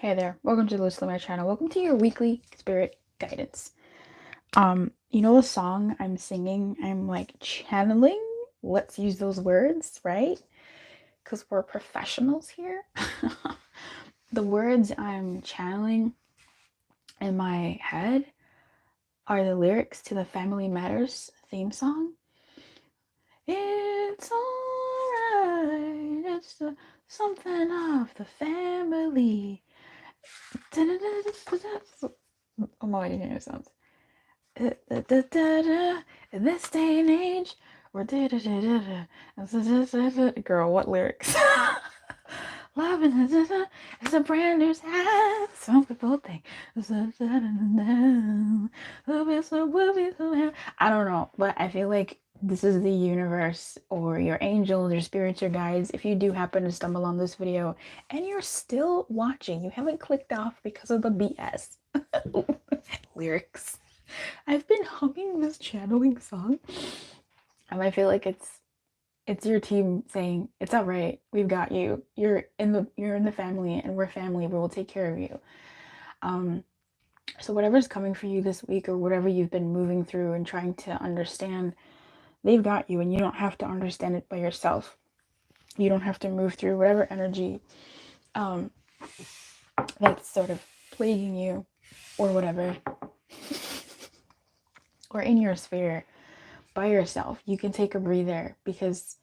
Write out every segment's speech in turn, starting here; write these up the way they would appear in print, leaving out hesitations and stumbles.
Hey there, welcome to the Lumiere channel. Welcome to your weekly spirit guidance. You know the song I'm singing, I'm like channeling. Let's use those words, right? Because we're professionals here. The words I'm channeling in my head are the lyrics to the Family Matters theme song. It's alright, it's something of the family. Oh my god, it sounds. In this day and age, or girl, what lyrics? Love is a brand new sound. Some people think I don't know, but I feel like this is the universe or your angels, your spirits, your guides. If you do happen to stumble on this video and you're still watching, you haven't clicked off because of the BS lyrics. I've been humming this channeling song, and I feel like it's your team saying it's all right. We've got you. You're in the family, and we're family. We will take care of you. So whatever's coming for you this week, or whatever you've been moving through and trying to understand, they've got you, and you don't have to understand it by yourself. You don't have to move through whatever energy that's sort of plaguing you, or whatever, or in your sphere by yourself. You can take a breather because,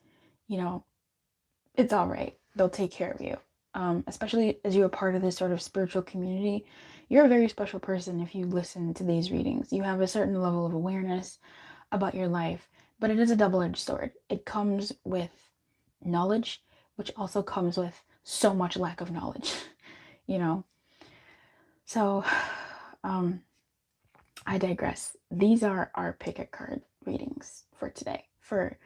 you know, it's all right. They'll take care of you. Especially as you're a part of this sort of spiritual community, you're a very special person if you listen to these readings. You have a certain level of awareness about your life, but it is a double-edged sword. It comes with knowledge, which also comes with so much lack of knowledge, you know? So, I digress. These are our pick-a card readings for today, for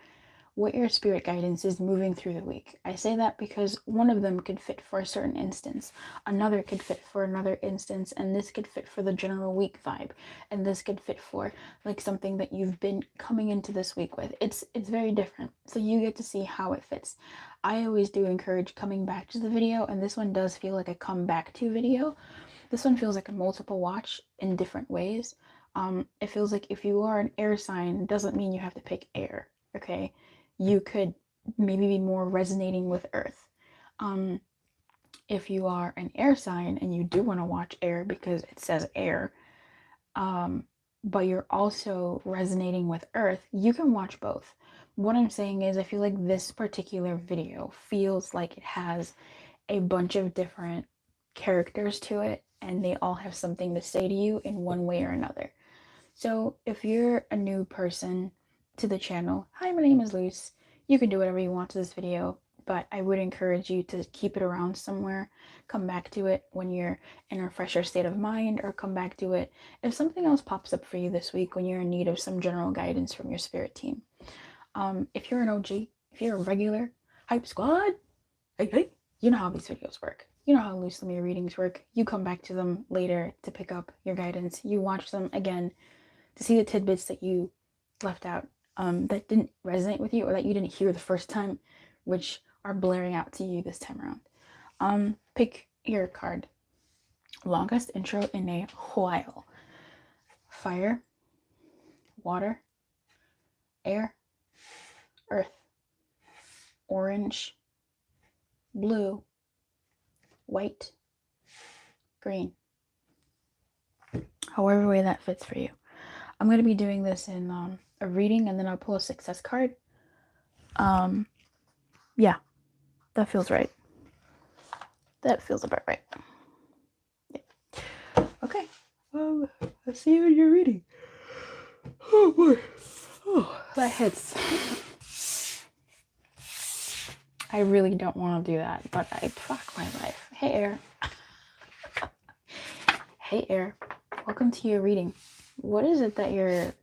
what your spirit guidance is moving through the week. I say that because one of them could fit for a certain instance, another could fit for another instance, and this could fit for the general week vibe, and this could fit for like something that you've been coming into this week with. It's very different, so you get to see how it fits. I always do encourage coming back to the video, and this one does feel like a come back to video. This one feels like a multiple watch in different ways. It feels like if you are an air sign, it doesn't mean you have to pick air, okay? You could maybe be more resonating with earth. If you are an air sign and you do want to watch air because it says air, but you're also resonating with earth, you can watch both. What I'm saying is I feel like this particular video feels like it has a bunch of different characters to it, and they all have something to say to you in one way or another. So if you're a new person to the channel, hi, my name is Luce. You can do whatever you want to this video, but I would encourage you to keep it around somewhere. Come back to it when you're in a fresher state of mind, or come back to it if something else pops up for you this week when you're in need of some general guidance from your spirit team. If you're an OG, if you're a regular hype squad, hey, you know how these videos work. You know how Luce Lumiere readings work. You come back to them later to pick up your guidance. You watch them again to see the tidbits that you left out, that didn't resonate with you, or that you didn't hear the first time, which are blaring out to you this time around. Pick your card. Longest intro in a while. Fire, water, air, earth, orange, blue, white, green. However way that fits for you. I'm going to be doing this in a reading, and then I'll pull a success card. Yeah, that feels right. That feels about right. Yeah. Okay. Let's see what you're reading. Oh boy. Oh, that hits. I really don't want to do that, but I fuck my life. Hey, Air. Hey, Air. Welcome to your reading. What is it that your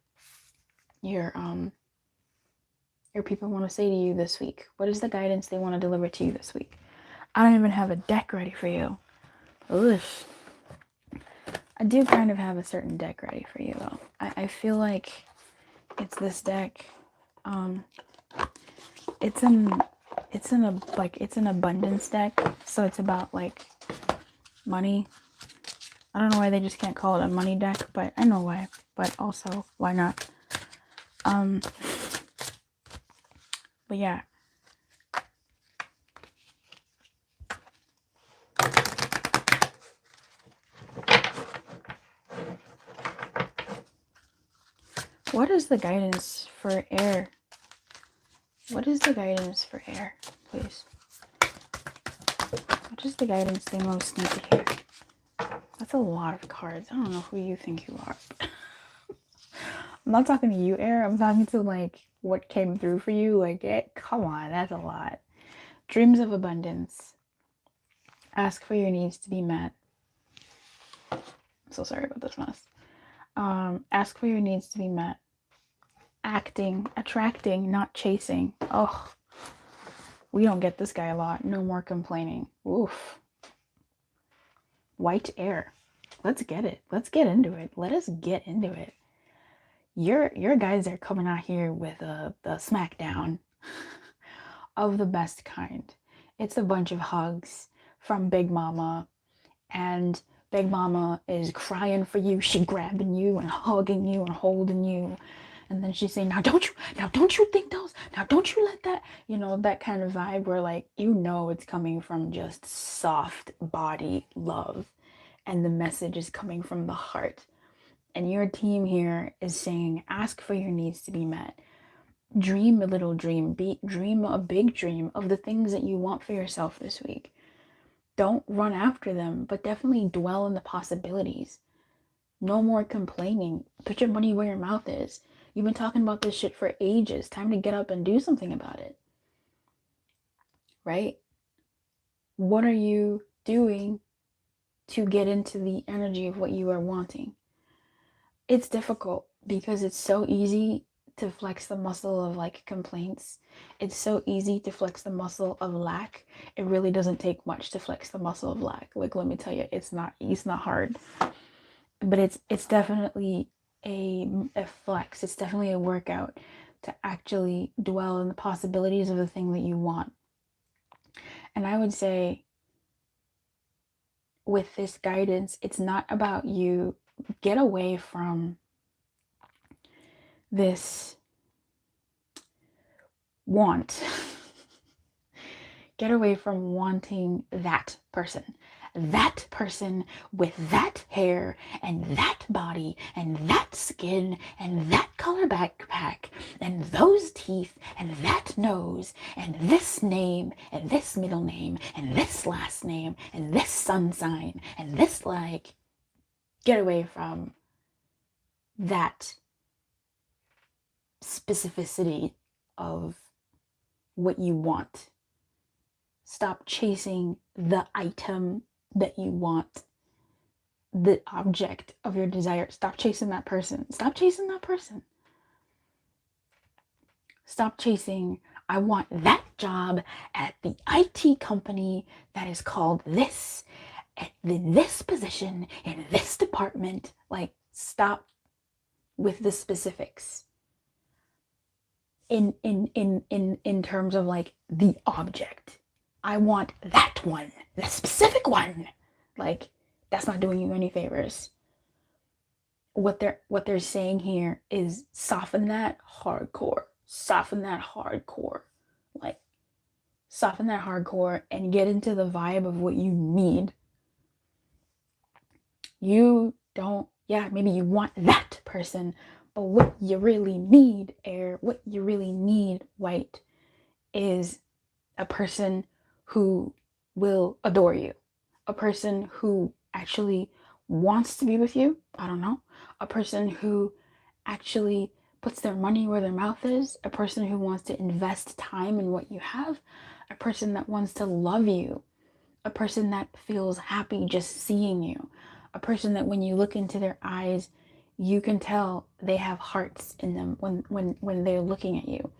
people want to say to you this week? What is the guidance they want to deliver to you this week? I don't even have a deck ready for you. Ugh. I do kind of have a certain deck ready for you, though. I feel like it's this deck. It's an abundance deck, so it's about like money. I don't know why they just can't call it a money deck, but I know why. But also, why not? But yeah. What is the guidance for air? What is the guidance for air, please? What is the guidance they most need to hear? That's a lot of cards. I don't know who you think you are. I'm not talking to you, air. I'm talking to, like, what came through for you. Like, come on, that's a lot. Dreams of abundance. Ask for your needs to be met. I'm so sorry about this mess. Ask for your needs to be met. Acting, attracting, not chasing. Oh, we don't get this guy a lot. No more complaining. Oof. White air. Let's get it. Let's get into it. Let us get into it. Your guys are coming out here with the smackdown of the best kind. It's a bunch of hugs from Big Mama, and Big Mama is crying for you. She grabbing you and hugging you and holding you. And then she's saying, now don't you think those, now don't you let that, you know, that kind of vibe where, like, you know, it's coming from just soft body love. And the message is coming from the heart. And your team here is saying, ask for your needs to be met. Dream a little dream. Dream a big dream of the things that you want for yourself this week. Don't run after them, but definitely dwell in the possibilities. No more complaining. Put your money where your mouth is. You've been talking about this shit for ages. Time to get up and do something about it. Right? What are you doing to get into the energy of what you are wanting? It's difficult because it's so easy to flex the muscle of, like, complaints. It's so easy to flex the muscle of lack. It really doesn't take much to flex the muscle of lack. Like, let me tell you, it's not hard. But it's definitely a flex. It's definitely a workout to actually dwell in the possibilities of the thing that you want. And I would say with this guidance, it's not about you. Get away from this want. Get away from wanting that person with that hair and that body and that skin and that color backpack and those teeth and that nose and this name and this middle name and this last name and this sun sign and this, like, get away from that specificity of what you want. Stop chasing the item that you want, the object of your desire. Stop chasing that person. Stop chasing that person. Stop chasing, I want that job at the IT company that is called this, at this position, in this department. Like, stop with the specifics. In terms of, like, the object. I want that one, the specific one. Like, that's not doing you any favors. What they're saying here is soften that hardcore. Soften that hardcore. Like, soften that hardcore and get into the vibe of what you need. You don't, yeah, maybe you want that person, but what you really need, air, what you really need, white, is a person who will adore you, a person who actually wants to be with you. I don't know, a person who actually puts their money where their mouth is, a person who wants to invest time in what you have, a person that wants to love you, a person that feels happy just seeing you, a person that when you look into their eyes, you can tell they have hearts in them when they're looking at you.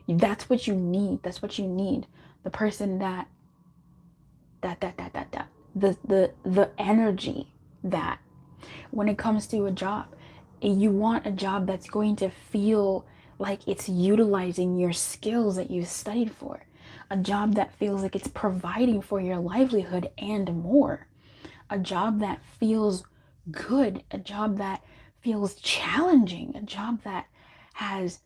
That's what you need. That's what you need. The person the energy that when it comes to a job, you want a job that's going to feel like it's utilizing your skills that you studied for. A job that feels like it's providing for your livelihood and more. a job that feels good, a job that feels challenging, a job that has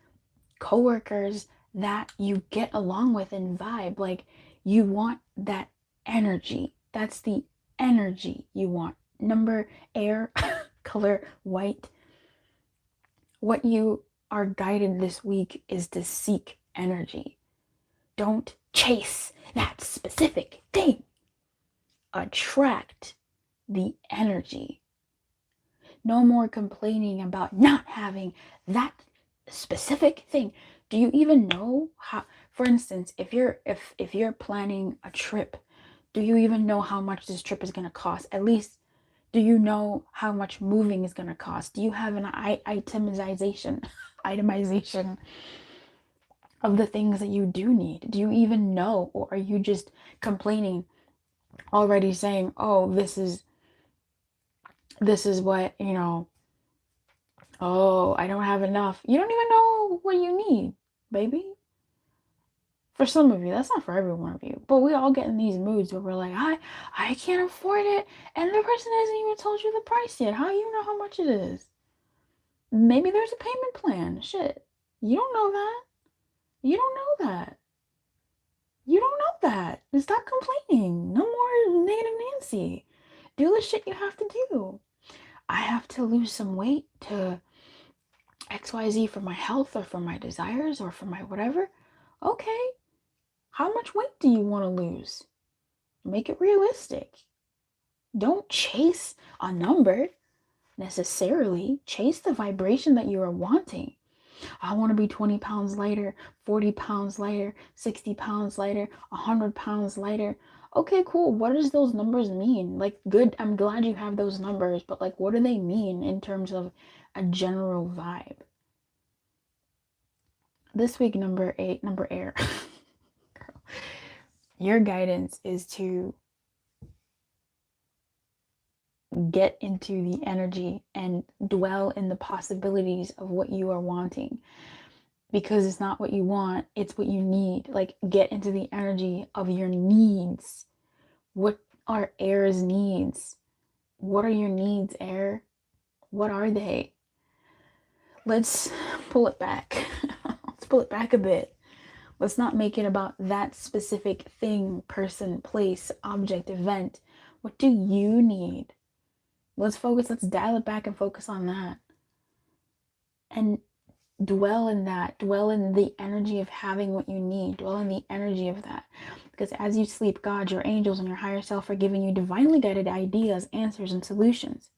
coworkers that you get along with and vibe. Like, you want that energy. That's the energy you want. Number, air, color, white. What you are guided this week is to seek energy. Don't chase that specific thing. Attract the energy. No more complaining about not having that specific thing. Do you even know how, for instance, if you're planning a trip, do you even know how much this trip is going to cost? At least, do you know how much moving is going to cost? Do you have an itemization of the things that you do need? Do you even know? Or are you just complaining, already saying, oh, this is what, oh, I don't have enough. You don't even know what you need, baby. For some of you, that's not for every one of you. But we all get in these moods where we're like, I can't afford it. And the person hasn't even told you the price yet. How do you know how much it is? Maybe there's a payment plan. Shit. You don't know that. You don't know that. You don't know that. Stop complaining. No more negative Nancy. Do the shit you have to do. I have to lose some weight to XYZ for my health or for my desires or for my whatever. Okay. How much weight do you want to lose? Make it realistic. Don't chase a number necessarily. Chase the vibration that you are wanting. I want to be 20 pounds lighter, 40 pounds lighter, 60 pounds lighter, 100 pounds lighter. Okay, cool. What does those numbers mean? Like, good. I'm glad you have those numbers, but like, what do they mean in terms of a general vibe? This week, number air. Your guidance is to get into the energy and dwell in the possibilities of what you are wanting, because it's not what you want, it's what you need. Like, get into the energy of your needs. What are air's needs? What are your needs, air? What are they? Let's pull it back. Let's pull it back a bit. Let's not make it about that specific thing, person, place, object, event. What do you need? Let's dial it back and focus on that. And dwell in that. Dwell in the energy of having what you need. Dwell in the energy of that. Because as you sleep, God, your angels, and your higher self are giving you divinely guided ideas, answers, and solutions.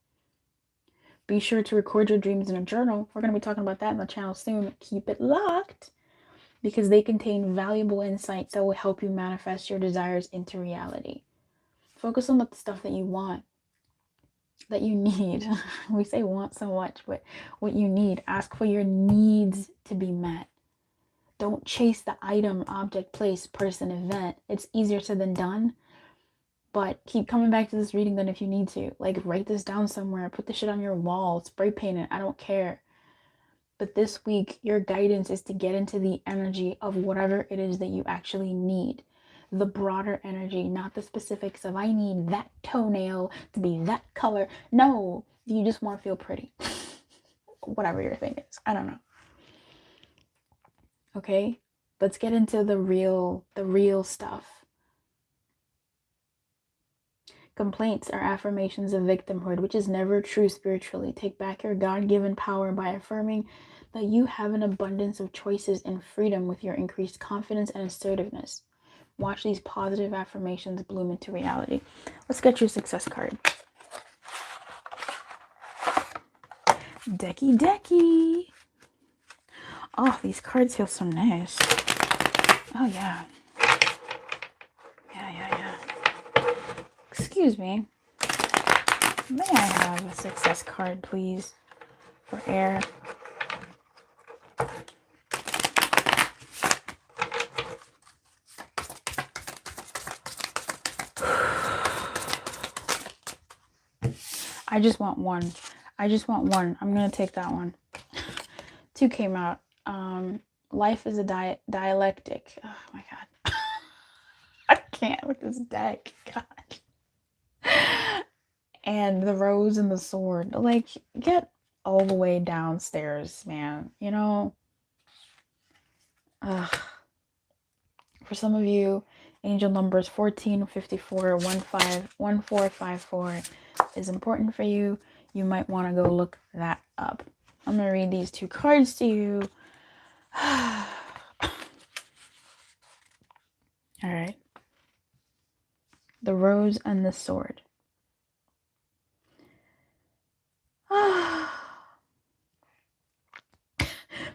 Be sure to record your dreams in a journal. We're going to be talking about that in the channel soon. Keep it locked, because they contain valuable insights that will help you manifest your desires into reality. Focus on the stuff that you want, that you need. We say want so much, but what you need. Ask for your needs to be met. Don't chase the item, object, place, person, event. It's easier said than done, but keep coming back to this reading then if you need to. Like, write this down somewhere, put the shit on your wall, spray paint it, I don't care. But this week, your guidance is to get into the energy of whatever it is that you actually need. The broader energy, not the specifics of I need that toenail to be that color. No, you just want to feel pretty. Whatever your thing is. I don't know. Okay? Let's get into the real stuff. Complaints are affirmations of victimhood, which is never true spiritually. Take back your God-given power by affirming that you have an abundance of choices and freedom with your increased confidence and assertiveness. Watch these positive affirmations bloom into reality. Let's get your success card. Decky. Oh, these cards feel so nice. Oh, yeah. Yeah. Excuse me. May I have a success card, please, for air? I just want one. I'm going to take that one. 2 came out. Life is a dialectic. Oh, my God. I can't with this deck. God. and the rose and the sword. Like, get all the way downstairs, man. You know? Ugh. For some of you, angel numbers 1454, 1454 is important for you. You might want to go look that up. I'm going to read these two cards to you. All right. The rose and the sword.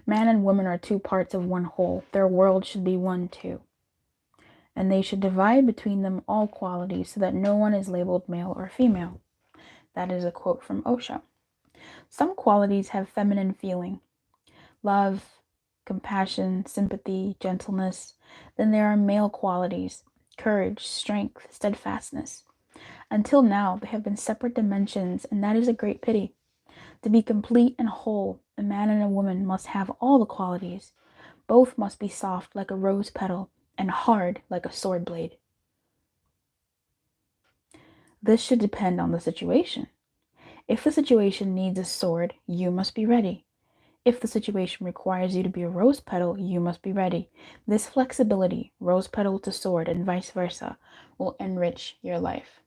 Man and woman are two parts of one whole. Their world should be one too. And they should divide between them all qualities so that no one is labeled male or female. That is a quote from Osho. Some qualities have feminine feeling, love, compassion, sympathy, gentleness. Then there are male qualities, courage, strength, steadfastness. Until now, they have been separate dimensions, and that is a great pity. To be complete and whole, a man and a woman must have all the qualities. Both must be soft like a rose petal and hard like a sword blade. This should depend on the situation. If the situation needs a sword, you must be ready. If the situation requires you to be a rose petal, you must be ready. This flexibility, rose petal to sword and vice versa, will enrich your life.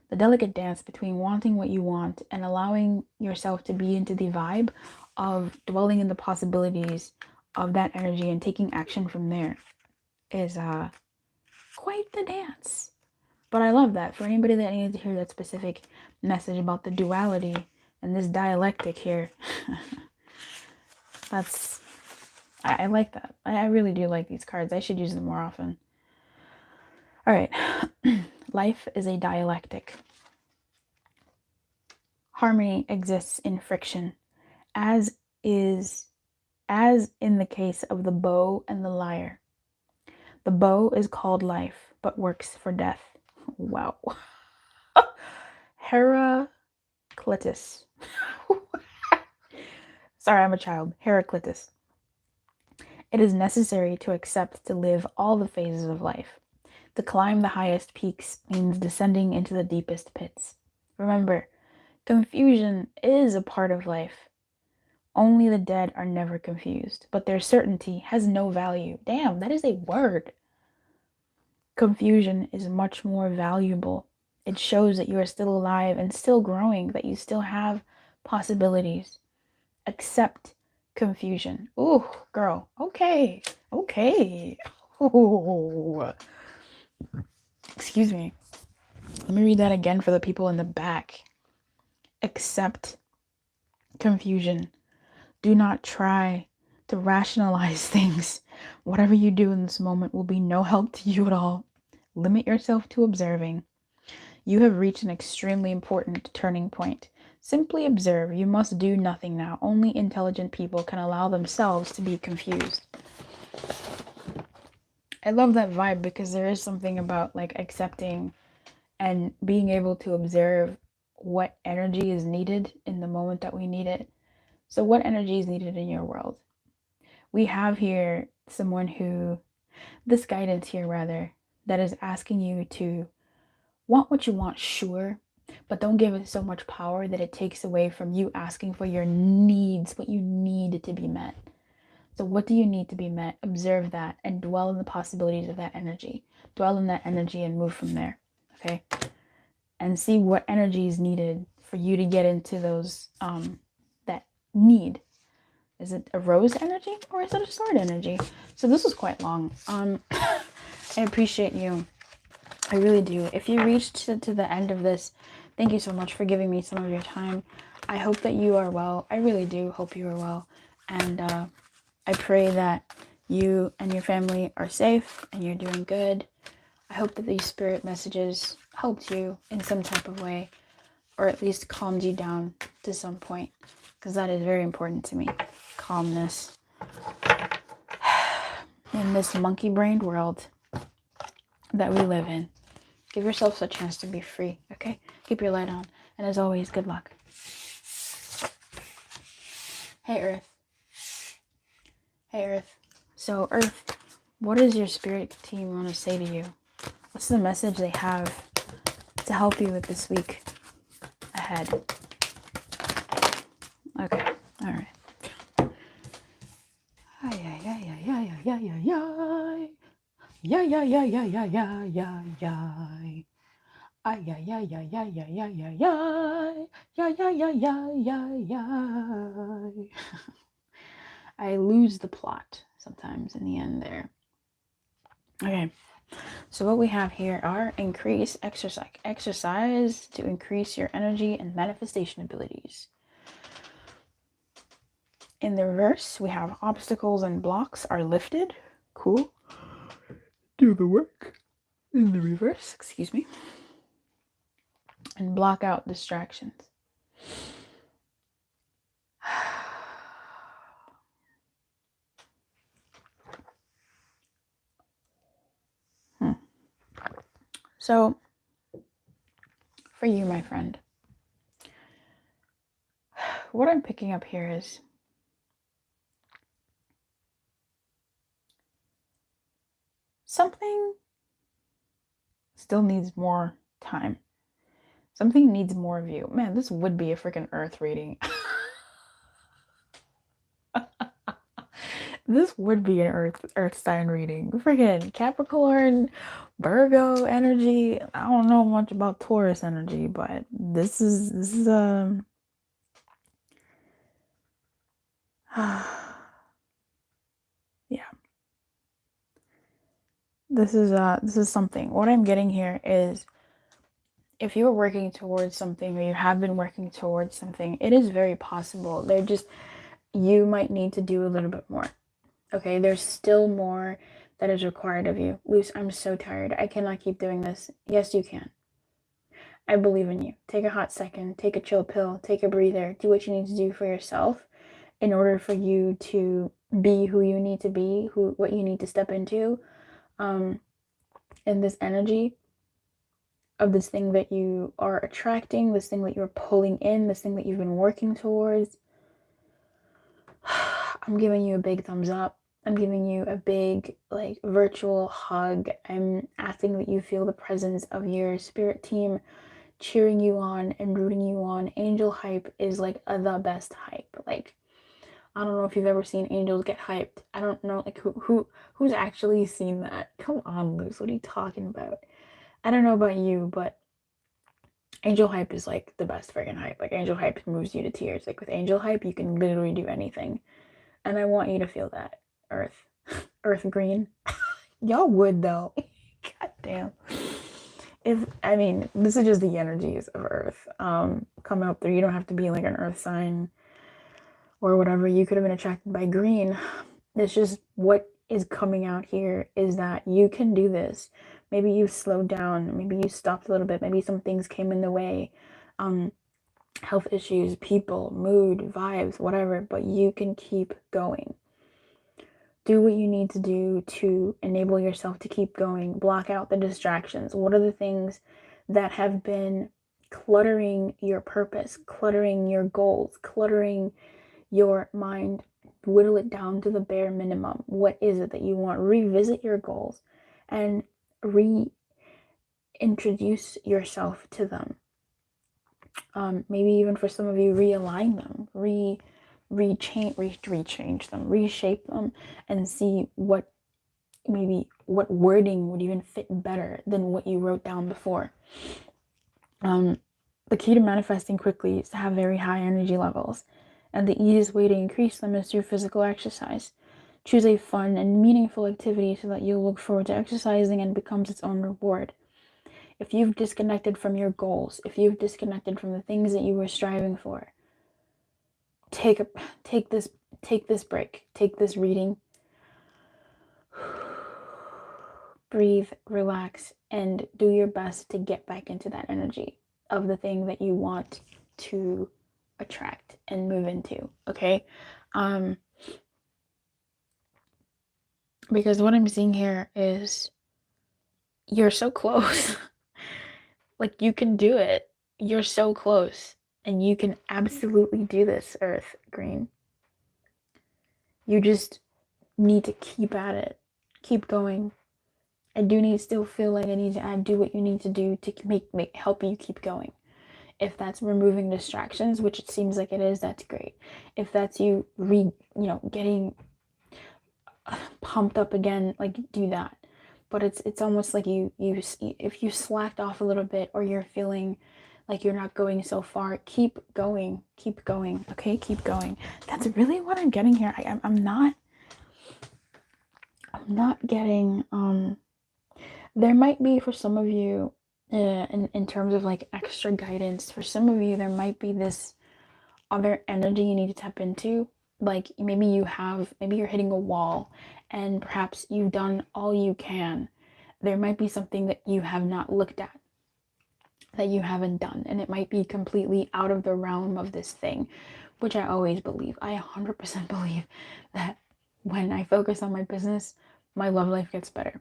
The delicate dance between wanting what you want and allowing yourself to be into the vibe of dwelling in the possibilities of that energy and taking action from there is quite the dance. But I love that. For anybody that needed to hear that specific message about the duality and this dialectic here, I like that. I really do like these cards. I should use them more often. All right. Life is a dialectic. Harmony exists in friction, as in the case of the bow and the lyre. The bow is called life, but works for death. Wow. Heraclitus. Sorry, I'm a child. Heraclitus. It is necessary to accept to live all the phases of life. To climb the highest peaks means descending into the deepest pits. Remember, confusion is a part of life. Only the dead are never confused, but their certainty has no value. Damn, that is a word. Confusion is much more valuable. It shows that you are still alive and still growing, that you still have possibilities. Accept confusion. Ooh, girl. Okay. Ooh. Excuse me. Let me read that again for the people in the back. Accept confusion. Do not try to rationalize things. Whatever you do in this moment will be no help to you at all. Limit yourself to observing. You have reached an extremely important turning point. Simply observe. You must do nothing now. Only intelligent people can allow themselves to be confused. I love that vibe because there is something about like accepting and being able to observe what energy is needed in the moment that we need it. So what energy is needed in your world? We have here someone who, this guidance here rather, that is asking you to want what you want, sure, but don't give it so much power that it takes away from you asking for your needs, what you need to be met. So what do you need to be met? Observe that and dwell in the possibilities of that energy. Dwell in that energy and move from there, okay? And see what energy is needed for you to get into those, that need. Is it a rose energy or is it a sword energy? So this was quite long. I appreciate you. I really do. If you reached to the end of this, thank you so much for giving me some of your time. I hope that you are well. I really do hope you are well. And I pray that you and your family are safe and you're doing good. I hope that these spirit messages helped you in some type of way, or at least calmed you down to some point, because that is very important to me. Calmness in this monkey-brained world that we live in. Give yourself a chance to be free, okay? Keep your light on. And as always, good luck. Hey, Earth. Hey, Earth. So, Earth, what does your spirit team want to say to you? What's the message they have to help you with this week ahead. Okay, all right. I lose the plot sometimes in the end there. Okay, so what we have here are increase exercise to increase your energy and manifestation abilities. In the reverse, we have obstacles and blocks are lifted. Cool. Do the work. In the reverse, excuse me. And block out distractions. So, for you, my friend, what I'm picking up here is something still needs more time. Something needs more of you. Man, this would be a freaking Earth reading. This would be an Earth sign reading. Freaking Capricorn, Virgo energy. I don't know much about Taurus energy, but this is yeah. This is something. What I'm getting here is if you're working towards something or you have been working towards something, it is very possible. You might need to do a little bit more. Okay, there's still more that is required of you. Luce, I'm so tired. I cannot keep doing this. Yes, you can. I believe in you. Take a hot second, take a chill pill, take a breather, do what you need to do for yourself in order for you to be who you need to be, what you need to step into, in this energy of this thing that you are attracting, this thing that you're pulling in, this thing that you've been working towards. I'm giving you a big thumbs up. I'm giving you a big, virtual hug. I'm asking that you feel the presence of your spirit team cheering you on and rooting you on. Angel hype is, the best hype. I don't know if you've ever seen angels get hyped. I don't know, who's actually seen that? Come on, Luce, what are you talking about? I don't know about you, but angel hype is, the best friggin' hype. Angel hype moves you to tears. With angel hype, you can literally do anything. And I want you to feel that. Earth green. Y'all would, though. God damn. This is just the energies of Earth coming up through. You don't have to be an Earth sign or whatever. You could have been attracted by green. It's just what is coming out here is that you can do this. Maybe you slowed down. Maybe you stopped a little bit. Maybe some things came in the way. Health issues, people, mood, vibes, whatever. But you can keep going. Do what you need to do to enable yourself to keep going. Block out the distractions. What are the things that have been cluttering your purpose, cluttering your goals, cluttering your mind? Whittle it down to the bare minimum. What is it that you want? Revisit your goals and reintroduce yourself to them. Maybe even for some of you, realign them, rechange them, reshape them, and see what wording would even fit better than what you wrote down before. The key to manifesting quickly is to have very high energy levels, and the easiest way to increase them is through physical exercise. Choose a fun and meaningful activity so that you'll look forward to exercising and it becomes its own reward. If you've disconnected from your goals, if you've disconnected from the things that you were striving for, take this break, take this reading, breathe, relax, and do your best to get back into that energy of the thing that you want to attract and move into, okay? Because what I'm seeing here is you're so close. You can do it. You're so close. And you can absolutely do this, Earth Green. You just need to keep at it. Keep going. I do still feel like I need to do what you need to do to help you keep going. If that's removing distractions, which it seems like it is, that's great. If that's you getting pumped up again, like, do that. But it's almost like you if you slacked off a little bit, or you're feeling like you're not going so far, keep going, okay, keep going. That's really what I'm getting here. I'm not getting there might be, for some of you, in terms of like extra guidance, for some of you there might be this other energy you need to tap into. Like, maybe you're hitting a wall, and perhaps you've done all you can. There might be something that you have not looked at, that you haven't done, and it might be completely out of the realm of this thing, which I always believe. I 100% believe that when I focus on my business, my love life gets better.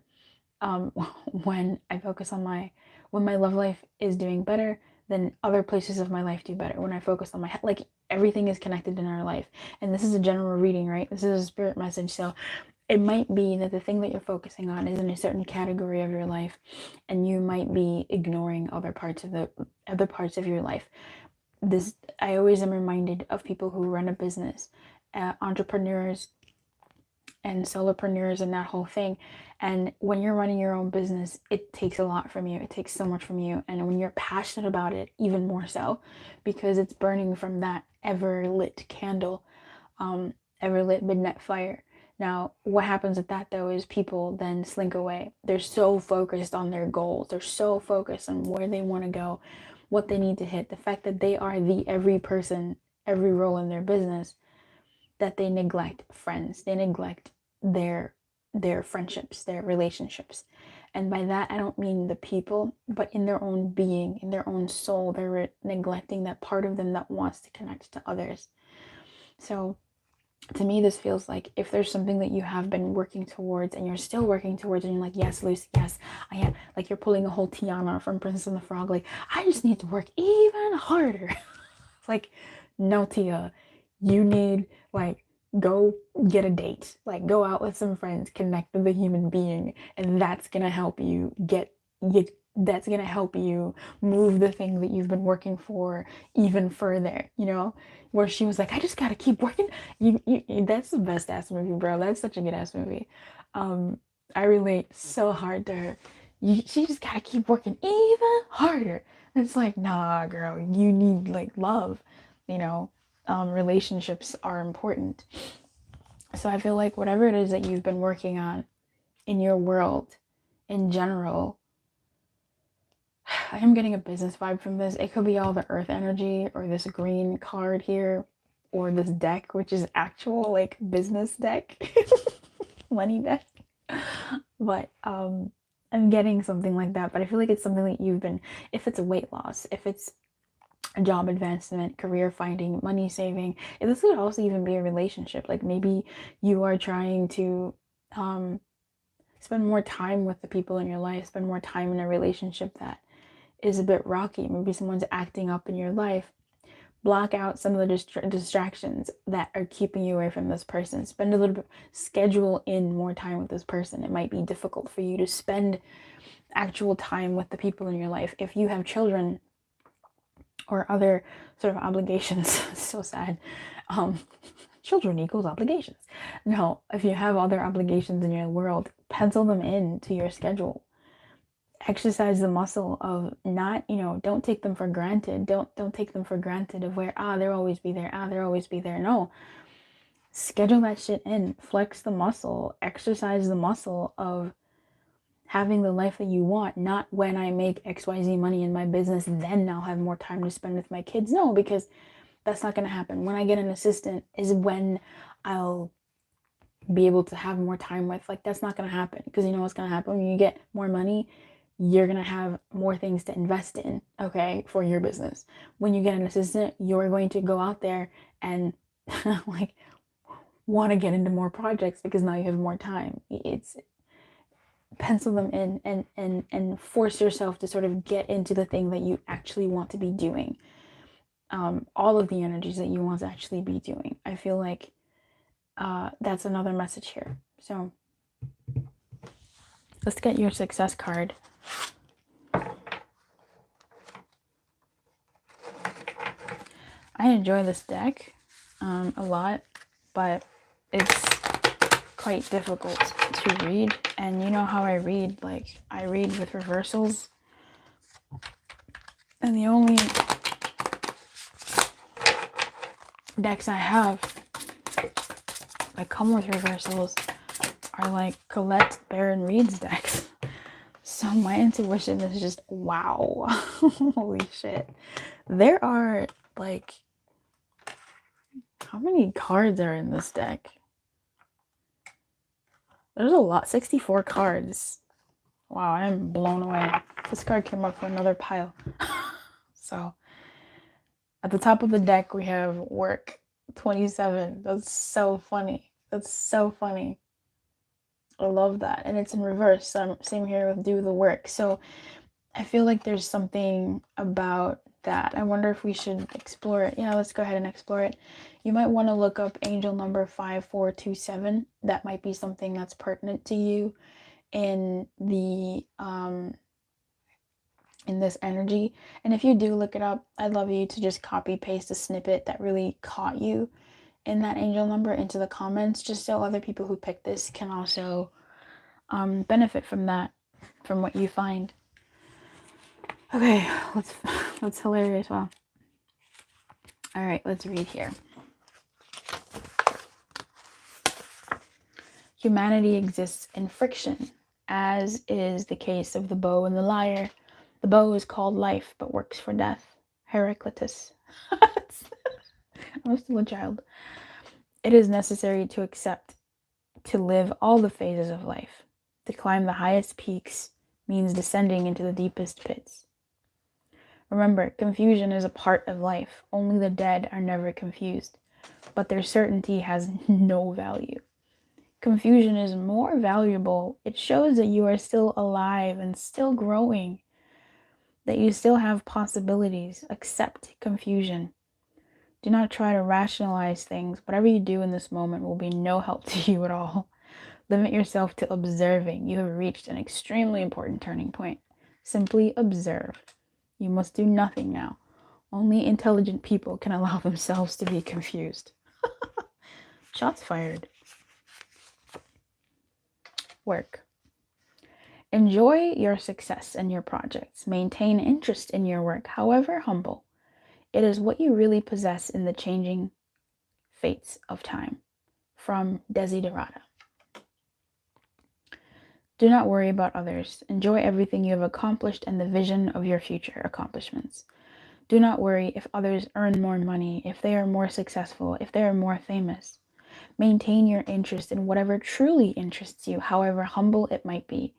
When I focus on when my love life is doing better, then other places of my life do better. When I focus on my, like, everything is connected in our life. And this is a general reading, right? This is a spirit message. So it might be that the thing that you're focusing on is in a certain category of your life, and you might be ignoring other parts of your life. I always am reminded of people who run a business, entrepreneurs and solopreneurs and that whole thing. And when you're running your own business, it takes a lot from you. It takes so much from you. And when you're passionate about it, even more so, because it's burning from that ever lit candle, ever lit midnight fire. Now, what happens with that, though, is people then slink away. They're so focused on their goals. They're so focused on where they want to go, what they need to hit, the fact that they are the every person, every role in their business, that they neglect friends. They neglect their friendships, their relationships. And by that, I don't mean the people, but in their own being, in their own soul, they're neglecting that part of them that wants to connect to others. So to me, this feels like if there's something that you have been working towards, and you're still working towards, and you're like, yes, Lucy, yes, I am. Like, you're pulling a whole Tiana from Princess and the Frog. Like, I just need to work even harder. It's like, no, Tia, you need, like, go get a date. Like, go out with some friends, connect with a human being, and that's gonna help you that's gonna help you move the thing that you've been working for even further, where she was like, I just gotta keep working. That's the best ass movie, bro. That's such a good ass movie. I relate so hard to her. She just gotta keep working even harder. And it's like, nah, girl, you need, like, love, relationships are important. So I feel like whatever it is that you've been working on in your world in general, I am getting a business vibe from this. It could be all the earth energy, or this green card here, or this deck, which is actual, like, business deck, money deck. But I'm getting something like that. But I feel like it's something that you've been, if it's a weight loss, if it's a job advancement, career finding, money saving, and this could also even be a relationship. Like, maybe you are trying to spend more time with the people in your life, spend more time in a relationship that is a bit rocky. Maybe someone's acting up in your life. Block out some of the distractions that are keeping you away from this person. Spend a little bit, schedule in more time with this person. It might be difficult for you to spend actual time with the people in your life. If you have children or other sort of obligations, so sad. Children equals obligations. No, if you have other obligations in your world, pencil them in to your schedule. Exercise the muscle of not, don't take them for granted. Don't take them for granted of where, they'll always be there. They'll always be there. No. Schedule that shit in. Flex the muscle. Exercise the muscle of having the life that you want. Not when I make XYZ money in my business, then I'll have more time to spend with my kids. No, because that's not going to happen. When I get an assistant is when I'll be able to have more time with. Like, that's not going to happen, because you know what's going to happen when you get more money? You're going to have more things to invest in, okay, for your business. When you get an assistant, you're going to go out there and like want to get into more projects because now you have more time. It's pencil them in and force yourself to sort of get into the thing that you actually want to be doing. All of the energies that you want to actually be doing. I feel like that's another message here. So Let's get your success card. I enjoy this deck a lot, but it's quite difficult to read. And you know how I read, like I read with reversals, and the only decks I have that come with reversals are like Colette Baron Reed's decks. So my intuition is just wow. Holy shit. There are like, how many cards are in this deck? There's a lot. 64 cards. Wow, I am blown away. This card came up for another pile. So at the top of the deck we have work 27. That's so funny. That's so funny. I love that. And it's in reverse. Same here with do the work. So I feel like there's something about that. I wonder if we should explore it. Yeah, let's go ahead and explore it. You might want to look up angel number 5427. That might be something that's pertinent to you in the in this energy. And if you do look it up, I'd love you to just copy paste a snippet that really caught you in that angel number into the comments, just so other people who pick this can also benefit from that, from what you find. Okay, that's hilarious. Wow. All right, let's read here. Humanity exists in friction, as is the case of the bow and the lyre. The bow is called life, but works for death. Heraclitus. I'm still a child. It is necessary to accept, to live all the phases of life. To climb the highest peaks means descending into the deepest pits. Remember, confusion is a part of life. Only the dead are never confused, but their certainty has no value. Confusion is more valuable. It shows that you are still alive and still growing, that you still have possibilities. Accept confusion. Do not try to rationalize things. Whatever you do in this moment will be no help to you at all. Limit yourself to observing. You have reached an extremely important turning point. Simply observe. You must do nothing now. Only intelligent people can allow themselves to be confused. Shots fired. Work. Enjoy your success and your projects. Maintain interest in your work, however humble. It is what you really possess in the changing fates of time. From Desiderata. Do not worry about others. Enjoy everything you have accomplished and the vision of your future accomplishments. Do not worry if others earn more money, if they are more successful, if they are more famous. Maintain your interest in whatever truly interests you, however humble it might be.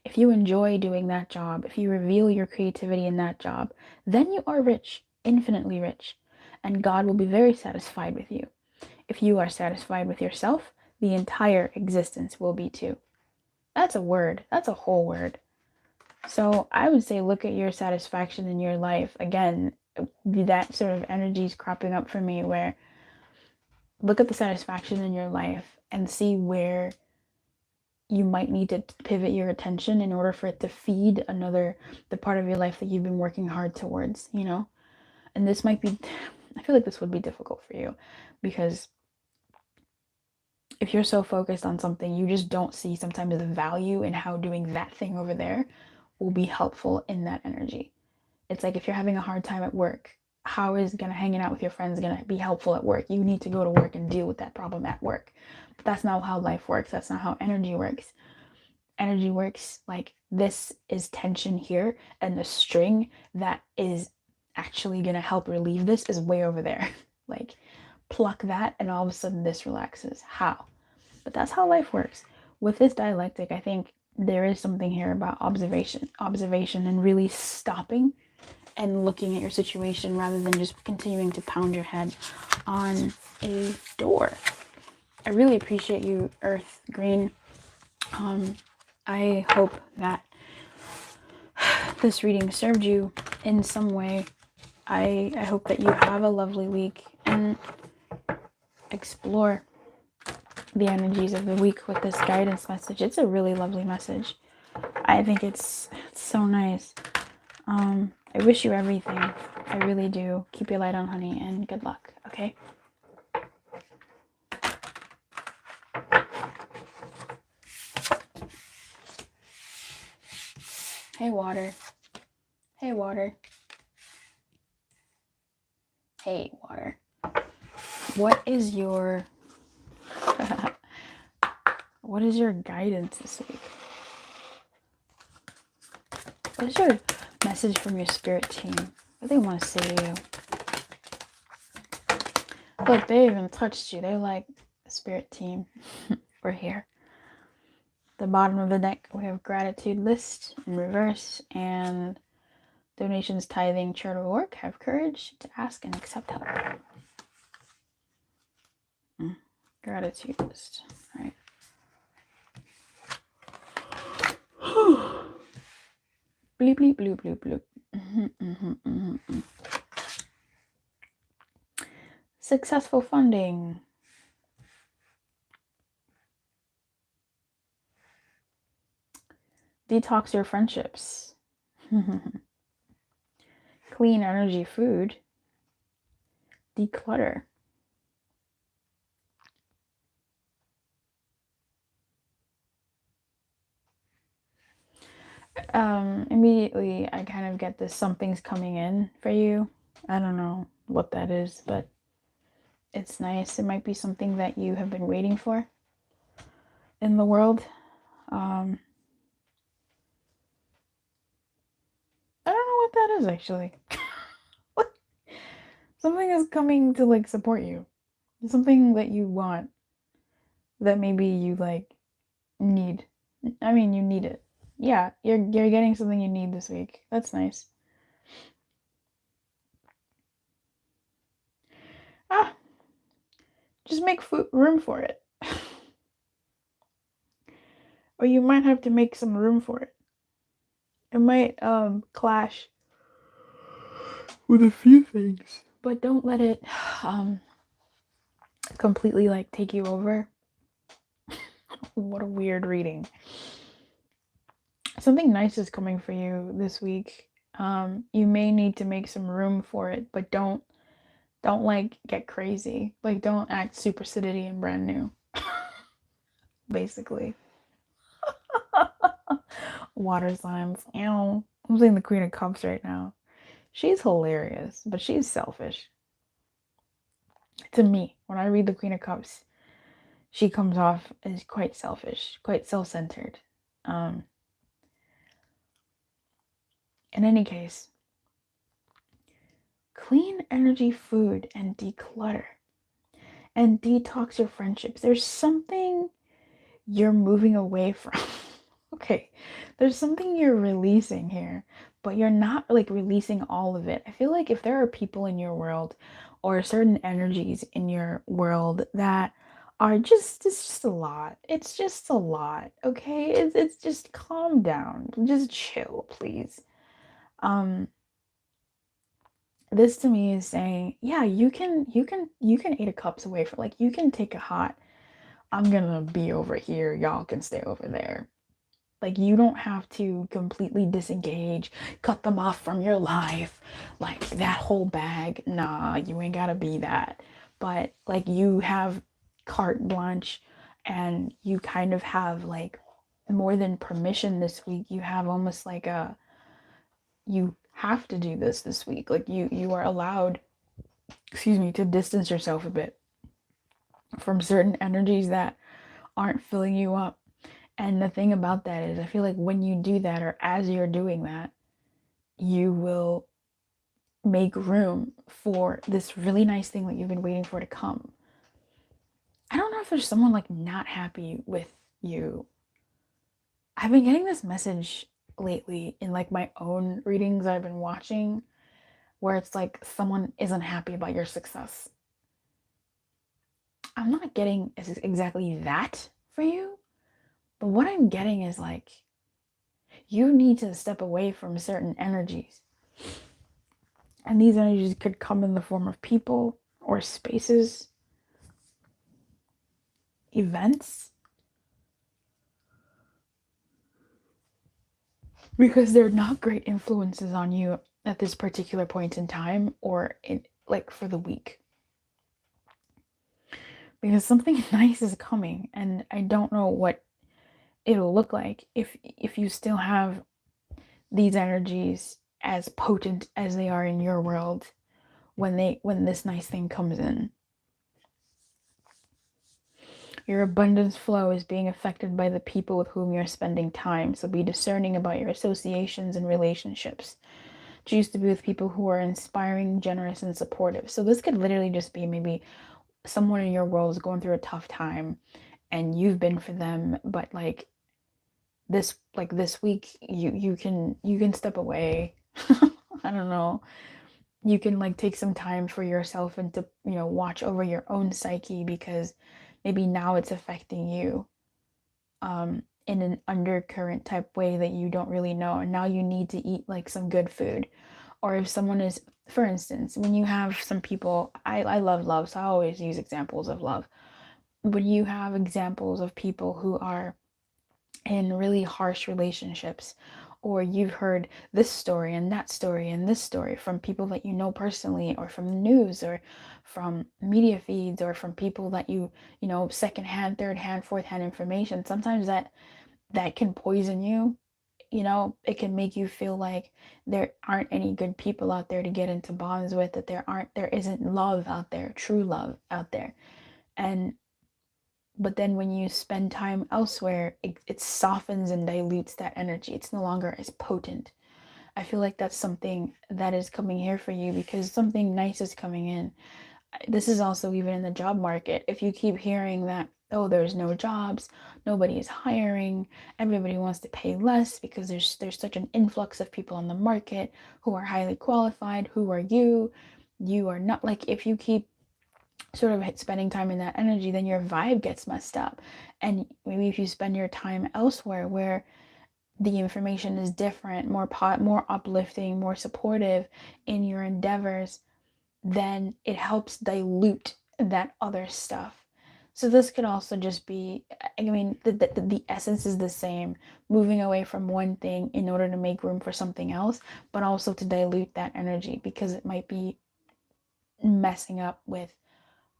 If you enjoy doing that job, if you reveal your creativity in that job, then you are rich, infinitely rich, and God will be very satisfied with you. If you are satisfied with yourself, the entire existence will be too. That's a word. That's a whole word. So I would say look at your satisfaction in your life. Again, that sort of energy is cropping up for me, where look at the satisfaction in your life and see where you might need to pivot your attention in order for it to feed the part of your life that you've been working hard towards, you know? And this might be, I feel like this would be difficult for you, because if you're so focused on something, you just don't see sometimes the value in how doing that thing over there will be helpful in that energy. It's like if you're having a hard time at work, how is hanging out with your friends gonna be helpful at work? You need to go to work and deal with that problem at work. But that's not how life works. That's not how energy works. Energy works like this is tension here, and the string that is actually gonna help relieve this is way over there. Like, pluck that and all of a sudden this relaxes. How? But that's how life works. With this dialectic, I think there is something here about observation and really stopping and looking at your situation rather than just continuing to pound your head on a door. I really appreciate you, Earth Green. I hope that this reading served you in some way. I hope that you have a lovely week and explore the energies of the week with this guidance message. It's a really lovely message. I think it's so nice. I wish you everything. I really do. Keep your light on, honey, and good luck, okay? Hey, water. Hey, water. Hey, water. What is your what is your guidance this week? What is your message from your spirit team? What do they want to say to you? Look, they even touched you. They're like, spirit team, we're here. The bottom of the deck, we have gratitude list in reverse, and donations, tithing, charitable work. Have courage to ask and accept help. Gratitude list. All right. Bleep, bleep, bloop, bloop, bloop. Successful funding. Detox your friendships. Clean energy food. Declutter. Immediately I kind of get this something's coming in for you. I don't know what that is, but it's nice. It might be something that you have been waiting for in the world. I don't know what that is actually. Something is coming to like support you. Something that you want that maybe you like need. I mean, you need it. Yeah, you're getting something you need this week. That's nice. Just make room for it. Or you might have to make some room for it. It might clash with a few things, but don't let it completely like take you over. What a weird reading. Something nice is coming for you this week. You may need to make some room for it, but don't like get crazy. Like don't act super city and brand new. Basically. Water signs. Ow. I'm seeing the Queen of Cups right now. She's hilarious, but she's selfish. To me, when I read the Queen of Cups, she comes off as quite selfish, quite self-centered. In any case, clean energy food and declutter and detox your friendships. There's something you're moving away from. Okay, there's something you're releasing here, but you're not like releasing all of it. I feel like if there are people in your world or certain energies in your world that are it's just a lot. It's just a lot. Okay, it's just calm down. Just chill, please. This to me is saying, yeah, you can 8 of Cups away from, like, you can take a hot, I'm gonna be over here, y'all can stay over there. Like, you don't have to completely disengage, cut them off from your life, like that whole bag. Nah, you ain't gotta be that. But like, you have carte blanche, and you kind of have like more than permission this week. You have almost like you have to do this week. Like you are allowed, to distance yourself a bit from certain energies that aren't filling you up. And the thing about that is, I feel like when you do that, or as you're doing that, you will make room for this really nice thing that you've been waiting for to come. I don't know if there's someone like not happy with you. I've been getting this message lately in like my own readings I've been watching, where it's like someone isn't happy about your success. I'm not getting exactly that for you, but what I'm getting is like, you need to step away from certain energies. And these energies could come in the form of people or spaces, events. because they're not great influences on you at this particular point in time, or in like for the week, because something nice is coming, and I don't know what it'll look like if you still have these energies as potent as they are in your world when this nice thing comes in. Your abundance flow is being affected by the people with whom you're spending time, so be discerning about your associations and relationships. Choose to be with people who are inspiring, generous, and supportive. So this could literally just be maybe someone in your world is going through a tough time and you've been for them, but like this week you can step away. I don't know. You can like take some time for yourself and to, watch over your own psyche, because maybe now it's affecting you in an undercurrent type way that you don't really know, and now you need to eat like some good food. Or if someone is, for instance, when you have some people, I love, so I always use examples of love. When you have examples of people who are in really harsh relationships, or you've heard this story and that story and this story from people that you know personally, or from the news, or from media feeds, or from people that you know, secondhand, third hand, fourth hand information, sometimes that can poison you. It can make you feel like there aren't any good people out there to get into bonds with, that there isn't love out there, true love out there. But then when you spend time elsewhere, it softens and dilutes that energy. It's no longer as potent. I feel like that's something that is coming here for you, because something nice is coming in. This is also even in the job market. If you keep hearing that, oh, there's no jobs, nobody is hiring, everybody wants to pay less because there's such an influx of people on the market who are highly qualified. Who are you? You are not. Like, if you keep sort of spending time in that energy, then your vibe gets messed up. And maybe if you spend your time elsewhere where the information is different, more uplifting, more supportive in your endeavors, then it helps dilute that other stuff. So this could also just be, I mean, the essence is the same, moving away from one thing in order to make room for something else, but also to dilute that energy, because it might be messing up with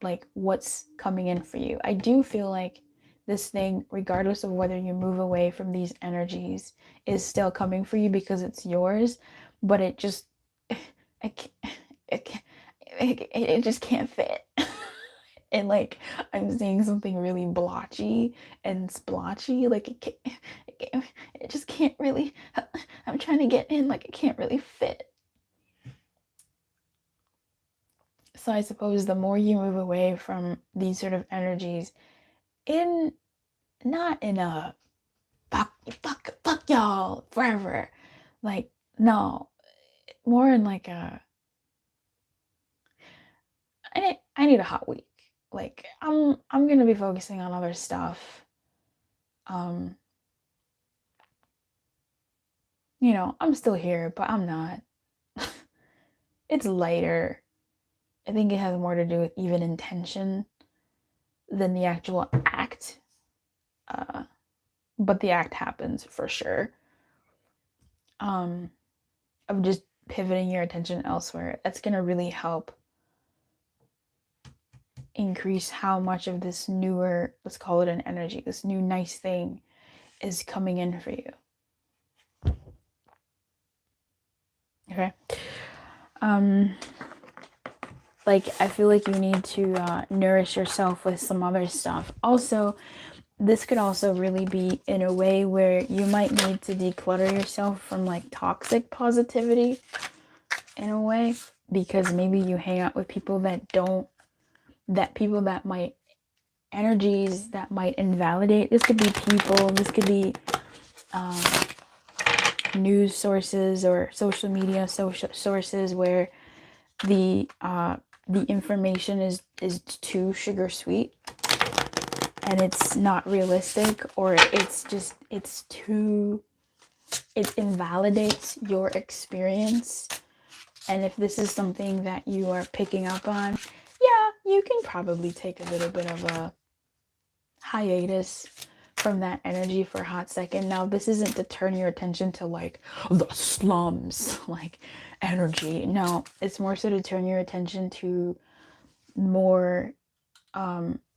like what's coming in for you. I do feel like this thing, regardless of whether you move away from these energies, is still coming for you because it's yours, but it just it, it, it just can't fit. And like, I'm seeing something really blotchy and splotchy, like it just can't really, I'm trying to get in, like it can't really fit. So I suppose the more you move away from these sort of energies, in not in a fuck y'all forever, like, no, more in like a I need a hot week. Like, I'm gonna be focusing on other stuff. Um, I'm still here, but I'm not. It's lighter. I think it has more to do with even intention than the actual act. But the act happens for sure. Of just pivoting your attention elsewhere. That's gonna really help increase how much of this newer, let's call it an energy, this new nice thing is coming in for you. Okay. Like, I feel like you need to nourish yourself with some other stuff. Also, this could also really be in a way where you might need to declutter yourself from like toxic positivity in a way, because maybe you hang out with people that might energies that might invalidate. This could be people, this could be news sources or social media sources where the information is too sugar sweet and it's not realistic, or it invalidates your experience. And if this is something that you are picking up on, yeah, you can probably take a little bit of a hiatus from that energy for a hot second. Now, this isn't to turn your attention to like the slums, like energy. No, it's more so to turn your attention to more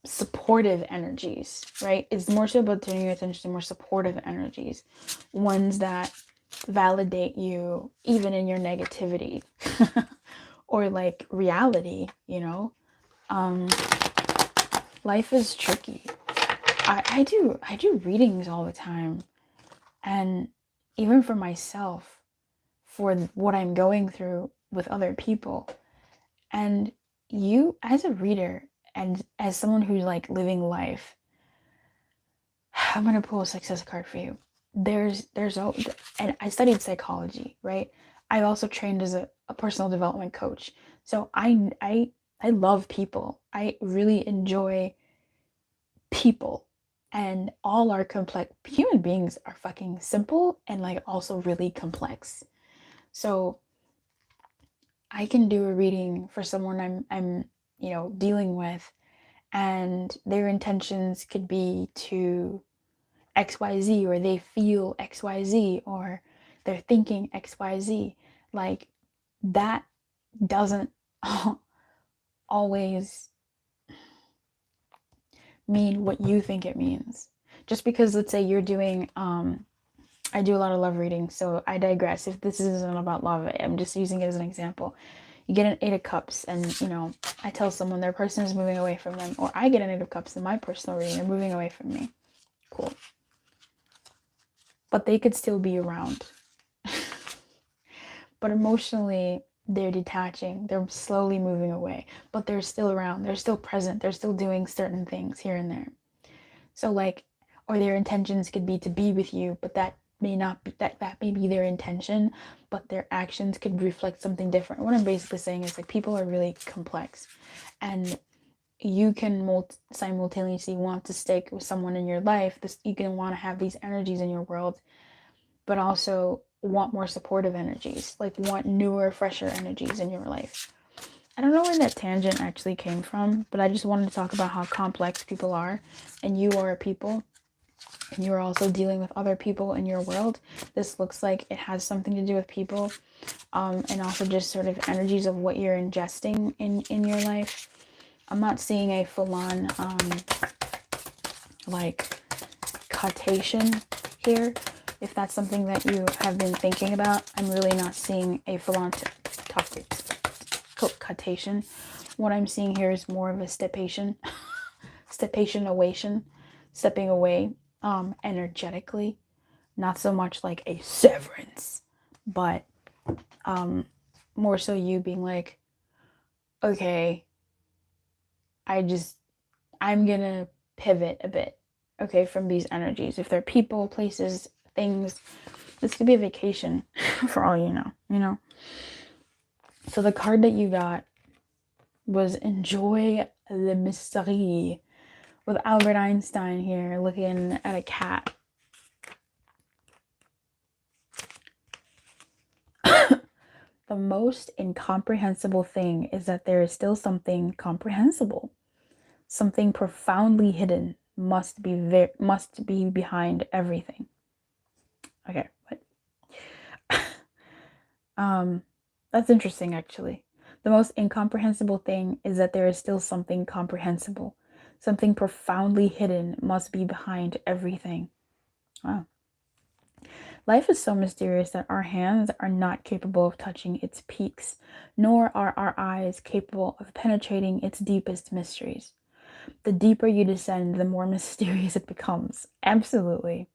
supportive energies, right? It's more so about turning your attention to more supportive energies, ones that validate you even in your negativity or like reality, you know. Life is tricky. I do readings all the time, and even for myself, for what I'm going through with other people. And you, as a reader and as someone who's like living life, I'm gonna pull a success card for you. And I studied psychology, right? I've also trained as a personal development coach. So I love people. I really enjoy people. And all our complex human beings are fucking simple and like also really complex. So I can do a reading for someone I'm dealing with, and their intentions could be to XYZ, or they feel XYZ, or they're thinking XYZ. Like, that doesn't always mean what you think it means. Just because, let's say you're doing, I do a lot of love readings, so I digress. If this isn't about love, I'm just using it as an example. You get an 8 of Cups, and, I tell someone their person is moving away from them, or I get an 8 of Cups in my personal reading, they're moving away from me. Cool. But they could still be around. But emotionally, they're detaching. They're slowly moving away. But they're still around. They're still present. They're still doing certain things here and there. So, like, or their intentions could be to be with you, but that may not be, that may be their intention, but their actions could reflect something different. What I'm basically saying is, like, people are really complex. And you can simultaneously want to stay with someone in your life. You can want to have these energies in your world, but also want more supportive energies, like want newer, fresher energies in your life. I don't know where that tangent actually came from, but I just wanted to talk about how complex people are, and you are a people, and you're also dealing with other people in your world. This looks like it has something to do with people, and also just sort of energies of what you're ingesting in your life. I'm not seeing a full-on like quotation here. If that's something that you have been thinking about, I'm really not seeing a full-on quotation. What I'm seeing here is more of a stepping away, energetically. Not so much like a severance, but more so you being like, okay, I'm gonna pivot a bit, okay, from these energies. If they're people, places, things, this could be a vacation for all you know. So the card that you got was Enjoy the Mystery, with Albert Einstein here looking at a cat. The most incomprehensible thing is that there is still something comprehensible. Something profoundly hidden must be behind everything. Okay, that's interesting, actually. The most incomprehensible thing is that there is still something comprehensible. Something profoundly hidden must be behind everything. Wow. Life is so mysterious that our hands are not capable of touching its peaks, nor are our eyes capable of penetrating its deepest mysteries. The deeper you descend, the more mysterious it becomes. Absolutely.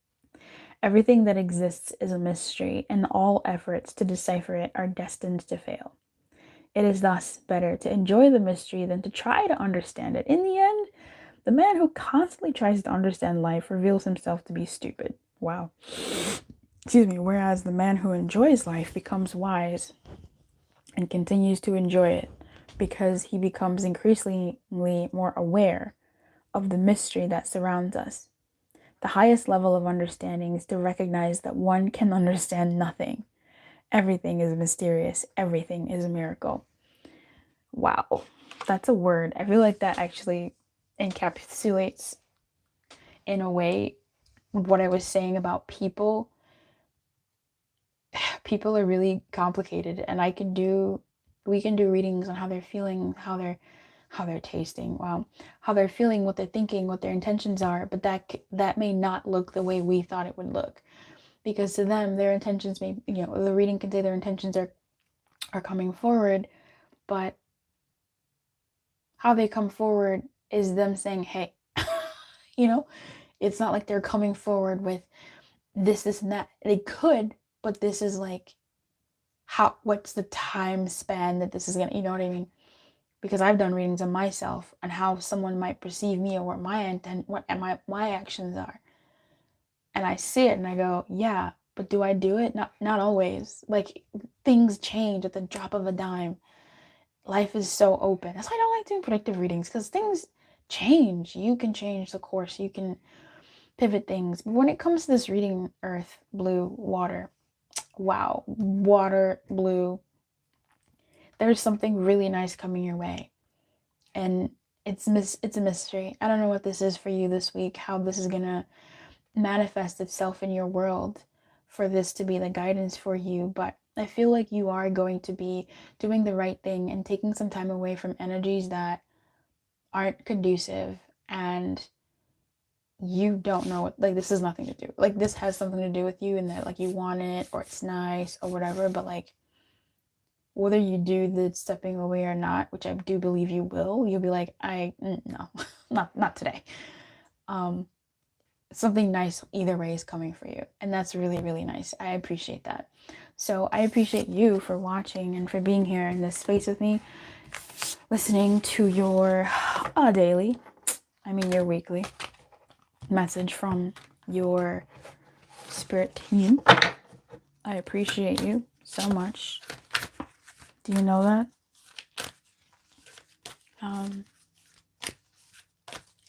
Everything that exists is a mystery, and all efforts to decipher it are destined to fail. It is thus better to enjoy the mystery than to try to understand it. In the end, the man who constantly tries to understand life reveals himself to be stupid. Wow. Excuse me. Whereas the man who enjoys life becomes wise and continues to enjoy it because he becomes increasingly more aware of the mystery that surrounds us. The highest level of understanding is to recognize that one can understand nothing. Everything is mysterious. Everything is a miracle. Wow, that's a word. I feel like that actually encapsulates, in a way, what I was saying about people are really complicated, and we can do readings on how they're feeling, how they're tasting, how they're feeling, what they're thinking, what their intentions are, but that may not look the way we thought it would look, because to them their intentions may, the reading can say their intentions are coming forward, but how they come forward is them saying, hey, it's not like they're coming forward with this and that. They could, but this is like, what's the time span that this is gonna, you know what I mean? Because I've done readings on myself and how someone might perceive me, or what my intent, what my actions are, and I see it and I go, yeah, but do I do it? Not always. Like, things change at the drop of a dime. Life is so open. That's why I don't like doing predictive readings, because things change. You can change the course. You can pivot things. But when it comes to this reading, earth, blue, water, wow, water, blue, there's something really nice coming your way. And it's a mystery. I don't know what this is for you this week, how this is going to manifest itself in your world for this to be the guidance for you, but I feel like you are going to be doing the right thing and taking some time away from energies that aren't conducive, and you don't know what, like, this has nothing to do, like, this has something to do with you, and that, like, you want it, or it's nice or whatever, but like, whether you do the stepping away or not, which I do believe you will, you'll be like, no, not today. Something nice either way is coming for you, and that's really, really nice. I appreciate that. So I appreciate you for watching and for being here in this space with me, listening to your your weekly message from your spirit team. I appreciate you so much. Do you know that?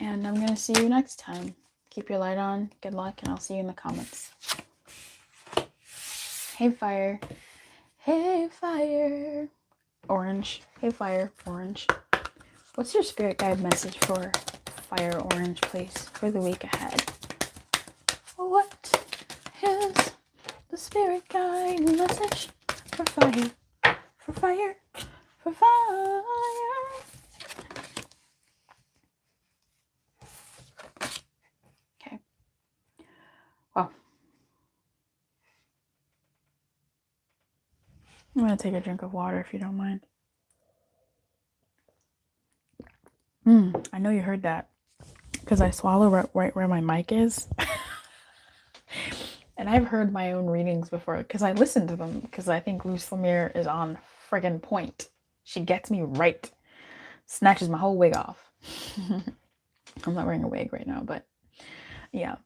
And I'm gonna see you next time. Keep your light on. Good luck, and I'll see you in the comments. Hey, fire. Hey, fire. Orange. Hey, fire. Orange. What's your spirit guide message for fire orange, please, for the week ahead? What is the spirit guide message for fire? For fire. For fire. Okay. Well, I'm going to take a drink of water if you don't mind. I know you heard that, because I swallow right where my mic is. And I've heard my own readings before, because I listen to them, because I think Lumiere is on friggin' point. She gets me right. Snatches my whole wig off. I'm not wearing a wig right now, but yeah.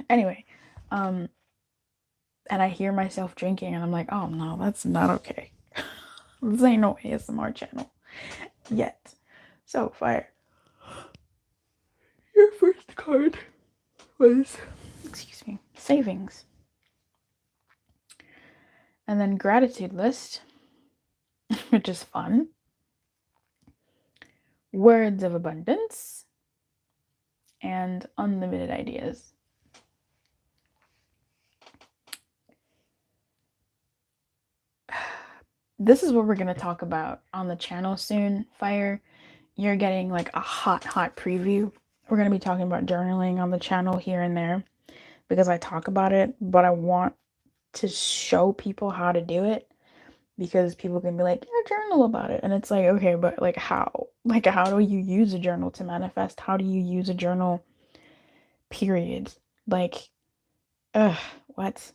Anyway, and I hear myself drinking, and I'm like, oh no, that's not okay. This ain't no ASMR channel yet. So, fire. Your first card was, savings. And then gratitude list, which is fun. Words of abundance. And unlimited ideas. This is what we're going to talk about on the channel soon, fire. You're getting like a hot preview. We're going to be talking about journaling on the channel here and there, because I talk about it, but I want to show people how to do it, because people can be like, yeah, journal about it. And it's like, okay, but like how? Like, how do you use a journal to manifest? How do you use a journal, period? Like, what?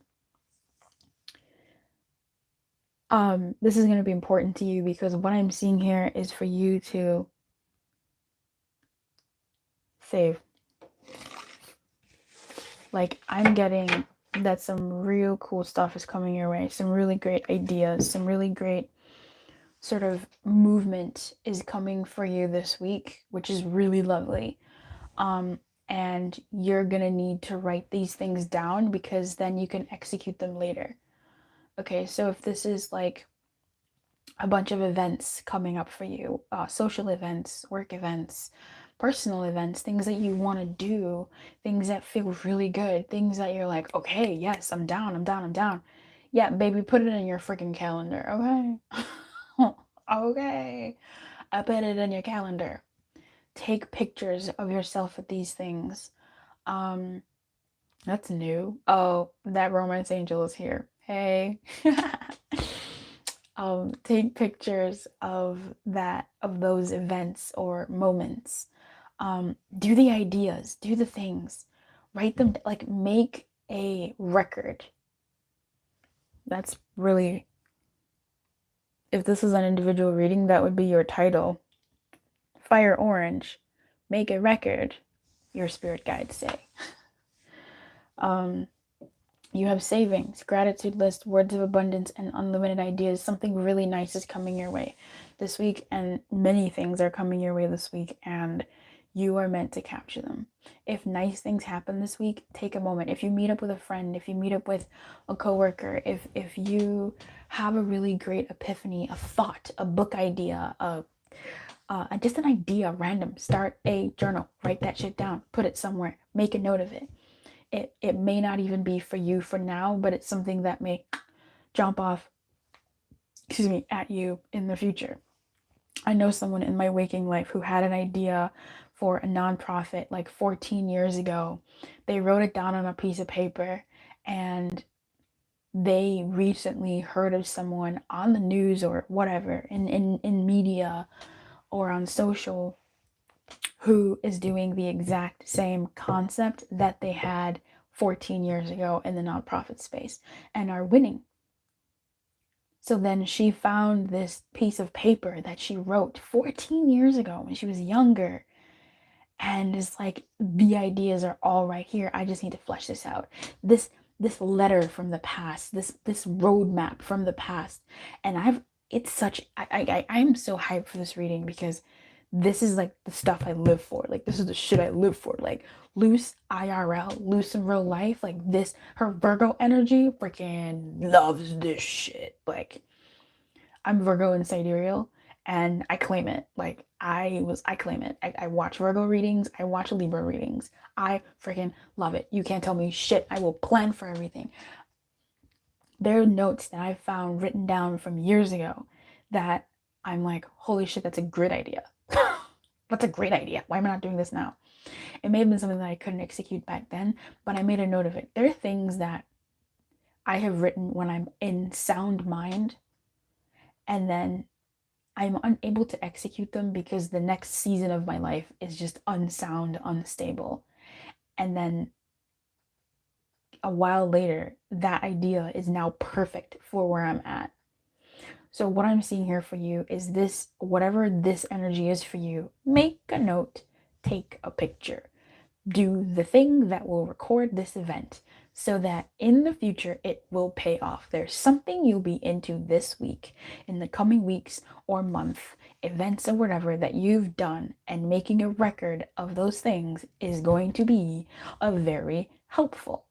This is going to be important to you, because what I'm seeing here is for you to save. Like, I'm getting that some real cool stuff is coming your way. Some really great ideas, some really great sort of movement is coming for you this week, which is really lovely. And you're going to need to write these things down, because then you can execute them later. Okay, so if this is like a bunch of events coming up for you, social events, work events, personal events, things that you want to do, things that feel really good, things that you're like, okay, yes, I'm down, I'm down, I'm down. Yeah, baby, put it in your freaking calendar, okay? Okay. I put it in your calendar. Take pictures of yourself at these things. That's new. Oh, that romance angel is here. Hey. Take pictures of those events or moments. Do the ideas, do the things, write them, like make a record. That's really, if this is an individual reading, that would be your title. Fire Orange, make a record, your spirit guides say. You have savings, gratitude list, words of abundance, and unlimited ideas. Something really nice is coming your way this week, and many things are coming your way this week, and you are meant to capture them. If nice things happen this week, take a moment. If you meet up with a friend, if you meet up with a coworker, if you have a really great epiphany, a thought, a book idea, just an idea, random, start a journal, write that shit down, put it somewhere, make a note of it. It may not even be for you for now, but it's something that may jump off, at you in the future. I know someone in my waking life who had an idea for a nonprofit like 14 years ago. They wrote it down on a piece of paper, and they recently heard of someone on the news or whatever, in media or on social, who is doing the exact same concept that they had 14 years ago in the nonprofit space and are winning. So then she found this piece of paper that she wrote 14 years ago when she was younger, and is like, the ideas are all right here. I just need to flesh this out. This letter from the past, this roadmap from the past. And I'm so hyped for this reading, because this is like the stuff I live for. Like, this is the shit I live for. Like, loose IRL, loose in real life. Like, this, her Virgo energy freaking loves this shit. Like, I'm Virgo in sidereal, and I claim it. Like, I claim it. I watch Virgo readings. I watch Libra readings. I freaking love it. You can't tell me shit. I will plan for everything. There are notes that I found written down from years ago that I'm like, holy shit, that's a great idea. That's a great idea. Why am I not doing this now? It may have been something that I couldn't execute back then, but I made a note of it. There are things that I have written when I'm in sound mind, and then I'm unable to execute them because the next season of my life is just unsound, unstable. And then a while later, that idea is now perfect for where I'm at. So what I'm seeing here for you is this, whatever this energy is for you, make a note, take a picture, do the thing that will record this event, so that in the future it will pay off. There's something you'll be into this week, in the coming weeks or month, events or whatever that you've done, and making a record of those things is going to be very helpful.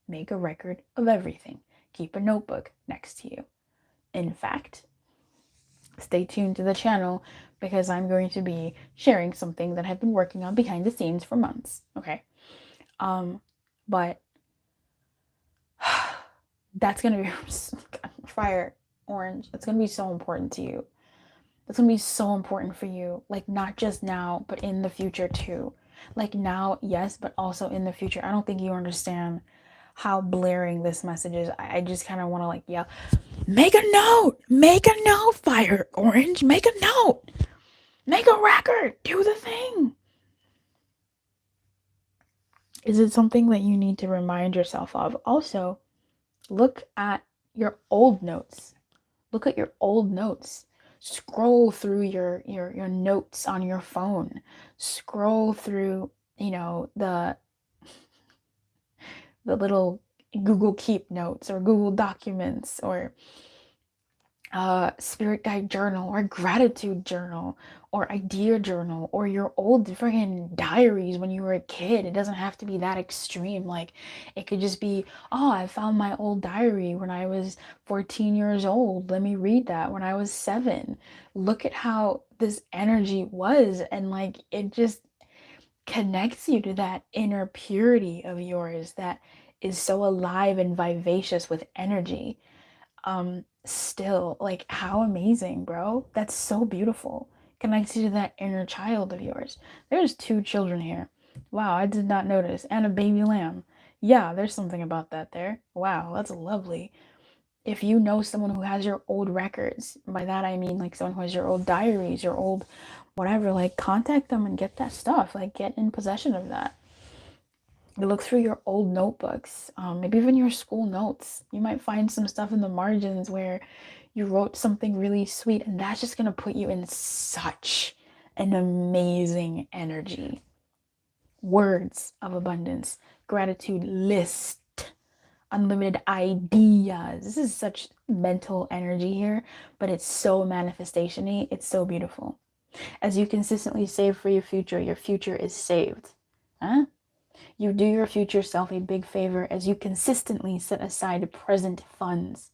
Make a record of everything. Keep a notebook next to you. In fact, stay tuned to the channel, because I'm going to be sharing something that I've been working on behind the scenes for months. Okay. But that's going to be fire orange. It's going to be so important to you. It's going to be so important for you. Like, not just now, but in the future too. Like, now, yes, but also in the future. I don't think you understand how blaring this message is. I just kind of want to like yell, make a note, fire orange, make a note, make a record, do the thing. Is it something that you need to remind yourself of? Also, look at your old notes. Look at your old notes. Scroll through your notes on your phone. Scroll through, the little Google Keep notes or Google Documents or spirit guide journal or gratitude journal or idea journal or your old freaking diaries when you were a kid. It doesn't have to be that extreme. Like, it could just be, oh, I found my old diary when I was 14 years old. Let me read that when I was 7. Look at how this energy was, and like, it just, connects you to that inner purity of yours that is so alive and vivacious with energy. Still, like, how amazing, bro. That's so beautiful. Connects you to that inner child of yours. There's 2 children here. Wow, I did not notice. And a baby lamb. Yeah, there's something about that there. Wow, that's lovely. If you know someone who has your old records, by that I mean like someone who has your old diaries, your old whatever, like, contact them and get that stuff. Like, get in possession of that. You look through your old notebooks, maybe even your school notes. You might find some stuff in the margins where you wrote something really sweet, and that's just going to put you in such an amazing energy. Words of abundance, gratitude list, unlimited ideas. This is such mental energy here, but it's so manifestation-y. It's so beautiful. As you consistently save for your future is saved. Huh? You do your future self a big favor as you consistently set aside present funds.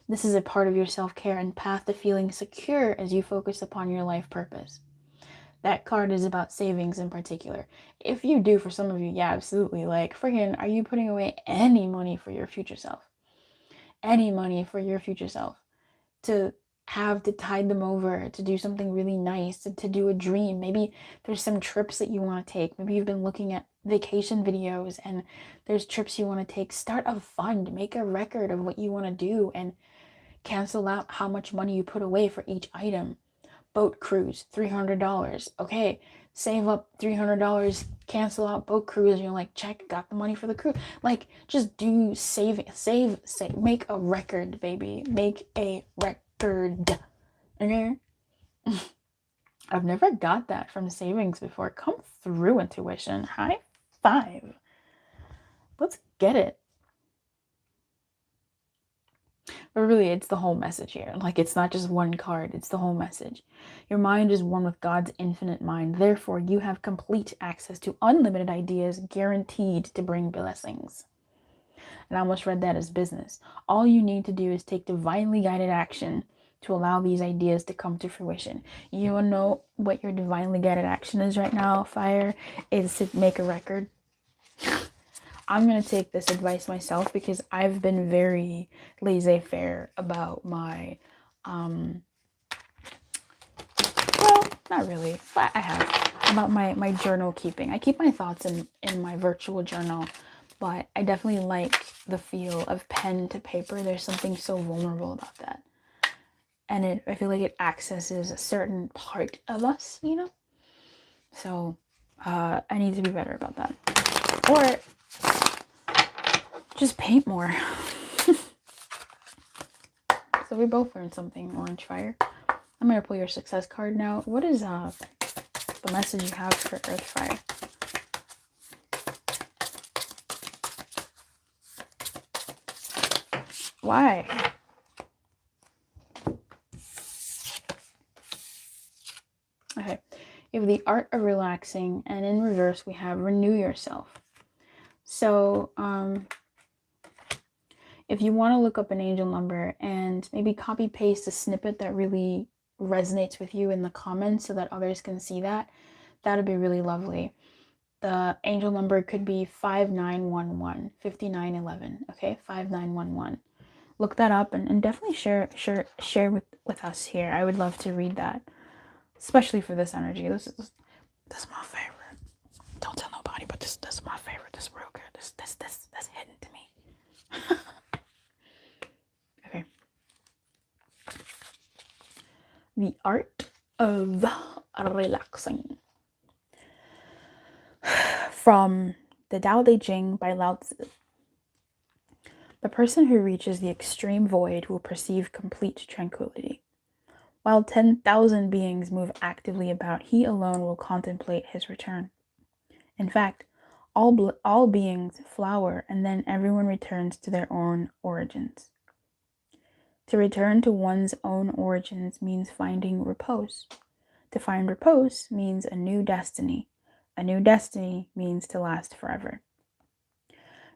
This is a part of your self-care and path to feeling secure as you focus upon your life purpose. That card is about savings in particular. If you do, for some of you, yeah, absolutely. Like, friggin', are you putting away any money for your future self? Any money for your future self? To have to tide them over, to do something really nice, to do a dream. Maybe there's some trips that you want to take. Maybe you've been looking at vacation videos and there's trips you want to take. Start a fund, make a record of what you want to do, and cancel out how much money you put away for each item. Boat cruise, $300. Okay, save up $300, cancel out boat cruise, and you're like, check, got the money for the cruise. Like, just do save, make a record, baby. Make a record. Okay? I've never got that from savings before. Come through, intuition. High five. Let's get it. But really, it's the whole message here. Like, it's not just one card, it's the whole message. Your mind is one with God's infinite mind. Therefore, you have complete access to unlimited ideas guaranteed to bring blessings. And I almost read that as business. All you need to do is take divinely guided action to allow these ideas to come to fruition. You want to know what your divinely guided action is right now, fire? Is to make a record. I'm going to take this advice myself because I've been very laissez-faire about my, well, not really, but I have, about my journal keeping. I keep my thoughts in my virtual journal, but I definitely like the feel of pen to paper. There's something so vulnerable about that. And I feel like it accesses a certain part of us, you know? So, I need to be better about that. Or just paint more. So we both learned something, Orange Fire. I'm going to pull your success card now. What is the message you have for Earth Fire? Why? Okay. You have the Art of Relaxing, and in reverse we have Renew Yourself. So, if you want to look up an angel number and maybe copy paste a snippet that really resonates with you in the comments so that others can see that, that'd be really lovely. The angel number could be 5911, 5911, okay? 5911. Look that up and definitely share with us here. I would love to read that, especially for this energy. This is my favorite. Don't tell nobody, but this is my favorite. This is real good. That's hidden to me. Okay. The Art of Relaxing. From the Tao Te Ching by Lao Tzu. The person who reaches the extreme void will perceive complete tranquility. While 10,000 beings move actively about, he alone will contemplate his return. In fact, all beings flower, and then everyone returns to their own origins. To return to one's own origins means finding repose. To find repose means a new destiny. A new destiny means to last forever.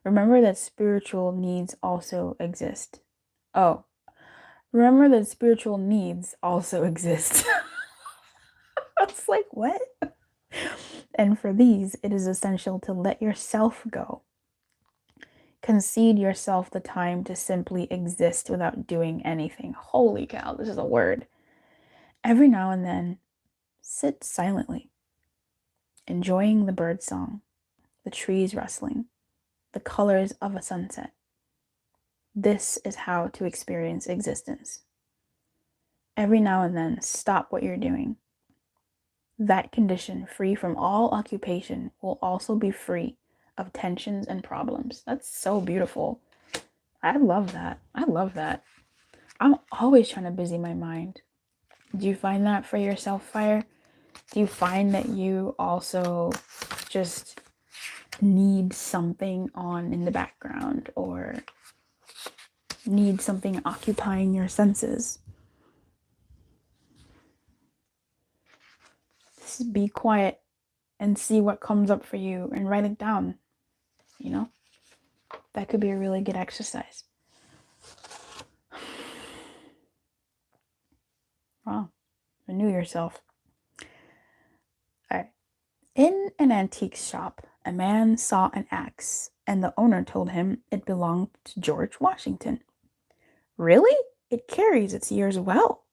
Remember that spiritual needs also exist. Oh, remember that spiritual needs also exist. I was like, what? And for these, it is essential to let yourself go. Concede yourself the time to simply exist without doing anything. Holy cow, this is a word. Every now and then, sit silently, enjoying the bird song, the trees rustling, the colors of a sunset. This is how to experience existence. Every now and then, stop what you're doing. That condition, free from all occupation, will also be free of tensions and problems. That's so beautiful. I love that. I love that. I'm always trying to busy my mind. Do you find that for yourself, Fire? Do you find that you also just need something on in the background or need something occupying your senses? Just be quiet and see what comes up for you and write it down. You know, that could be a really good exercise. Wow, renew yourself. All right. In an antique shop, a man saw an axe, and the owner told him it belonged to George Washington. Really? It carries its years well.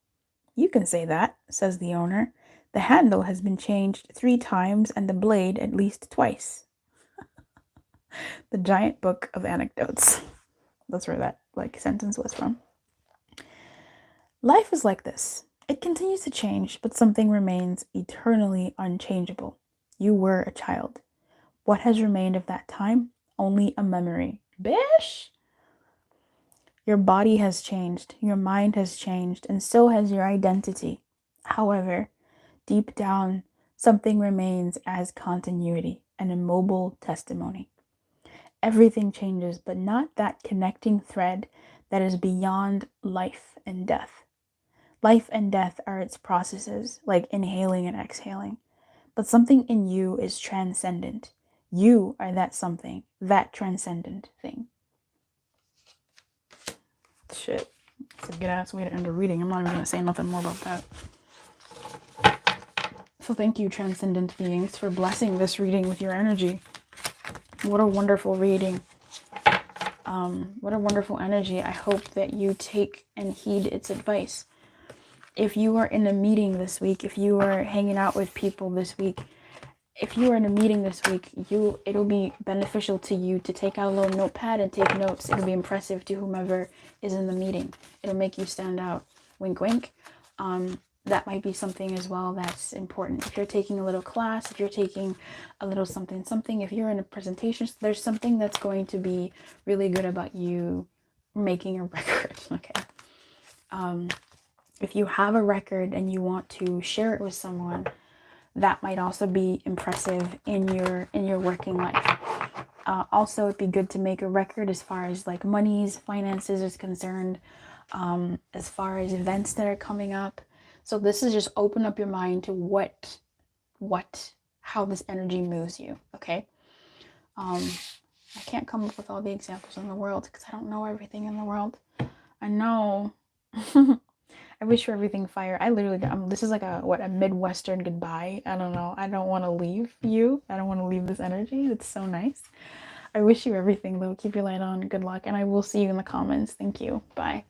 You can say that, says the owner. The handle has been changed 3 times and the blade at least twice. The Giant Book of Anecdotes. That's where that sentence was from. Life is like this. It continues to change, but something remains eternally unchangeable. You were a child. What has remained of that time? Only a memory. Bish! Your body has changed, your mind has changed, and so has your identity. However, deep down, something remains as continuity, an immobile testimony. Everything changes, but not that connecting thread that is beyond life and death. Life and death are its processes, like inhaling and exhaling. But something in you is transcendent. You are that something, that transcendent thing. Shit. It's a good ass way to end a reading. I'm not even going to say nothing more about that. So thank you, transcendent beings, for blessing this reading with your energy. What a wonderful reading. What a wonderful energy. I hope that you take and heed its advice. If you are in a meeting this week, if you are hanging out with people this week, if you are in a meeting this week, it'll be beneficial to you to take out a little notepad and take notes. It'll be impressive to whomever is in the meeting. It'll make you stand out. Wink, wink. That might be something as well that's important. If you're taking a little class, if you're taking a little something, if you're in a presentation, there's something that's going to be really good about you making a record. Okay. If you have a record and you want to share it with someone, that might also be impressive in your working life. Also, it'd be good to make a record as far as monies, finances is concerned, as far as events that are coming up. So this is just open up your mind to how this energy moves you. Okay. I can't come up with all the examples in the world because I don't know everything in the world. I know. I wish for everything, Fire. I literally, this is like a Midwestern goodbye. I don't know. I don't want to leave you. I don't want to leave this energy. It's so nice. I wish you everything, though. Keep your light on. Good luck. And I will see you in the comments. Thank you. Bye.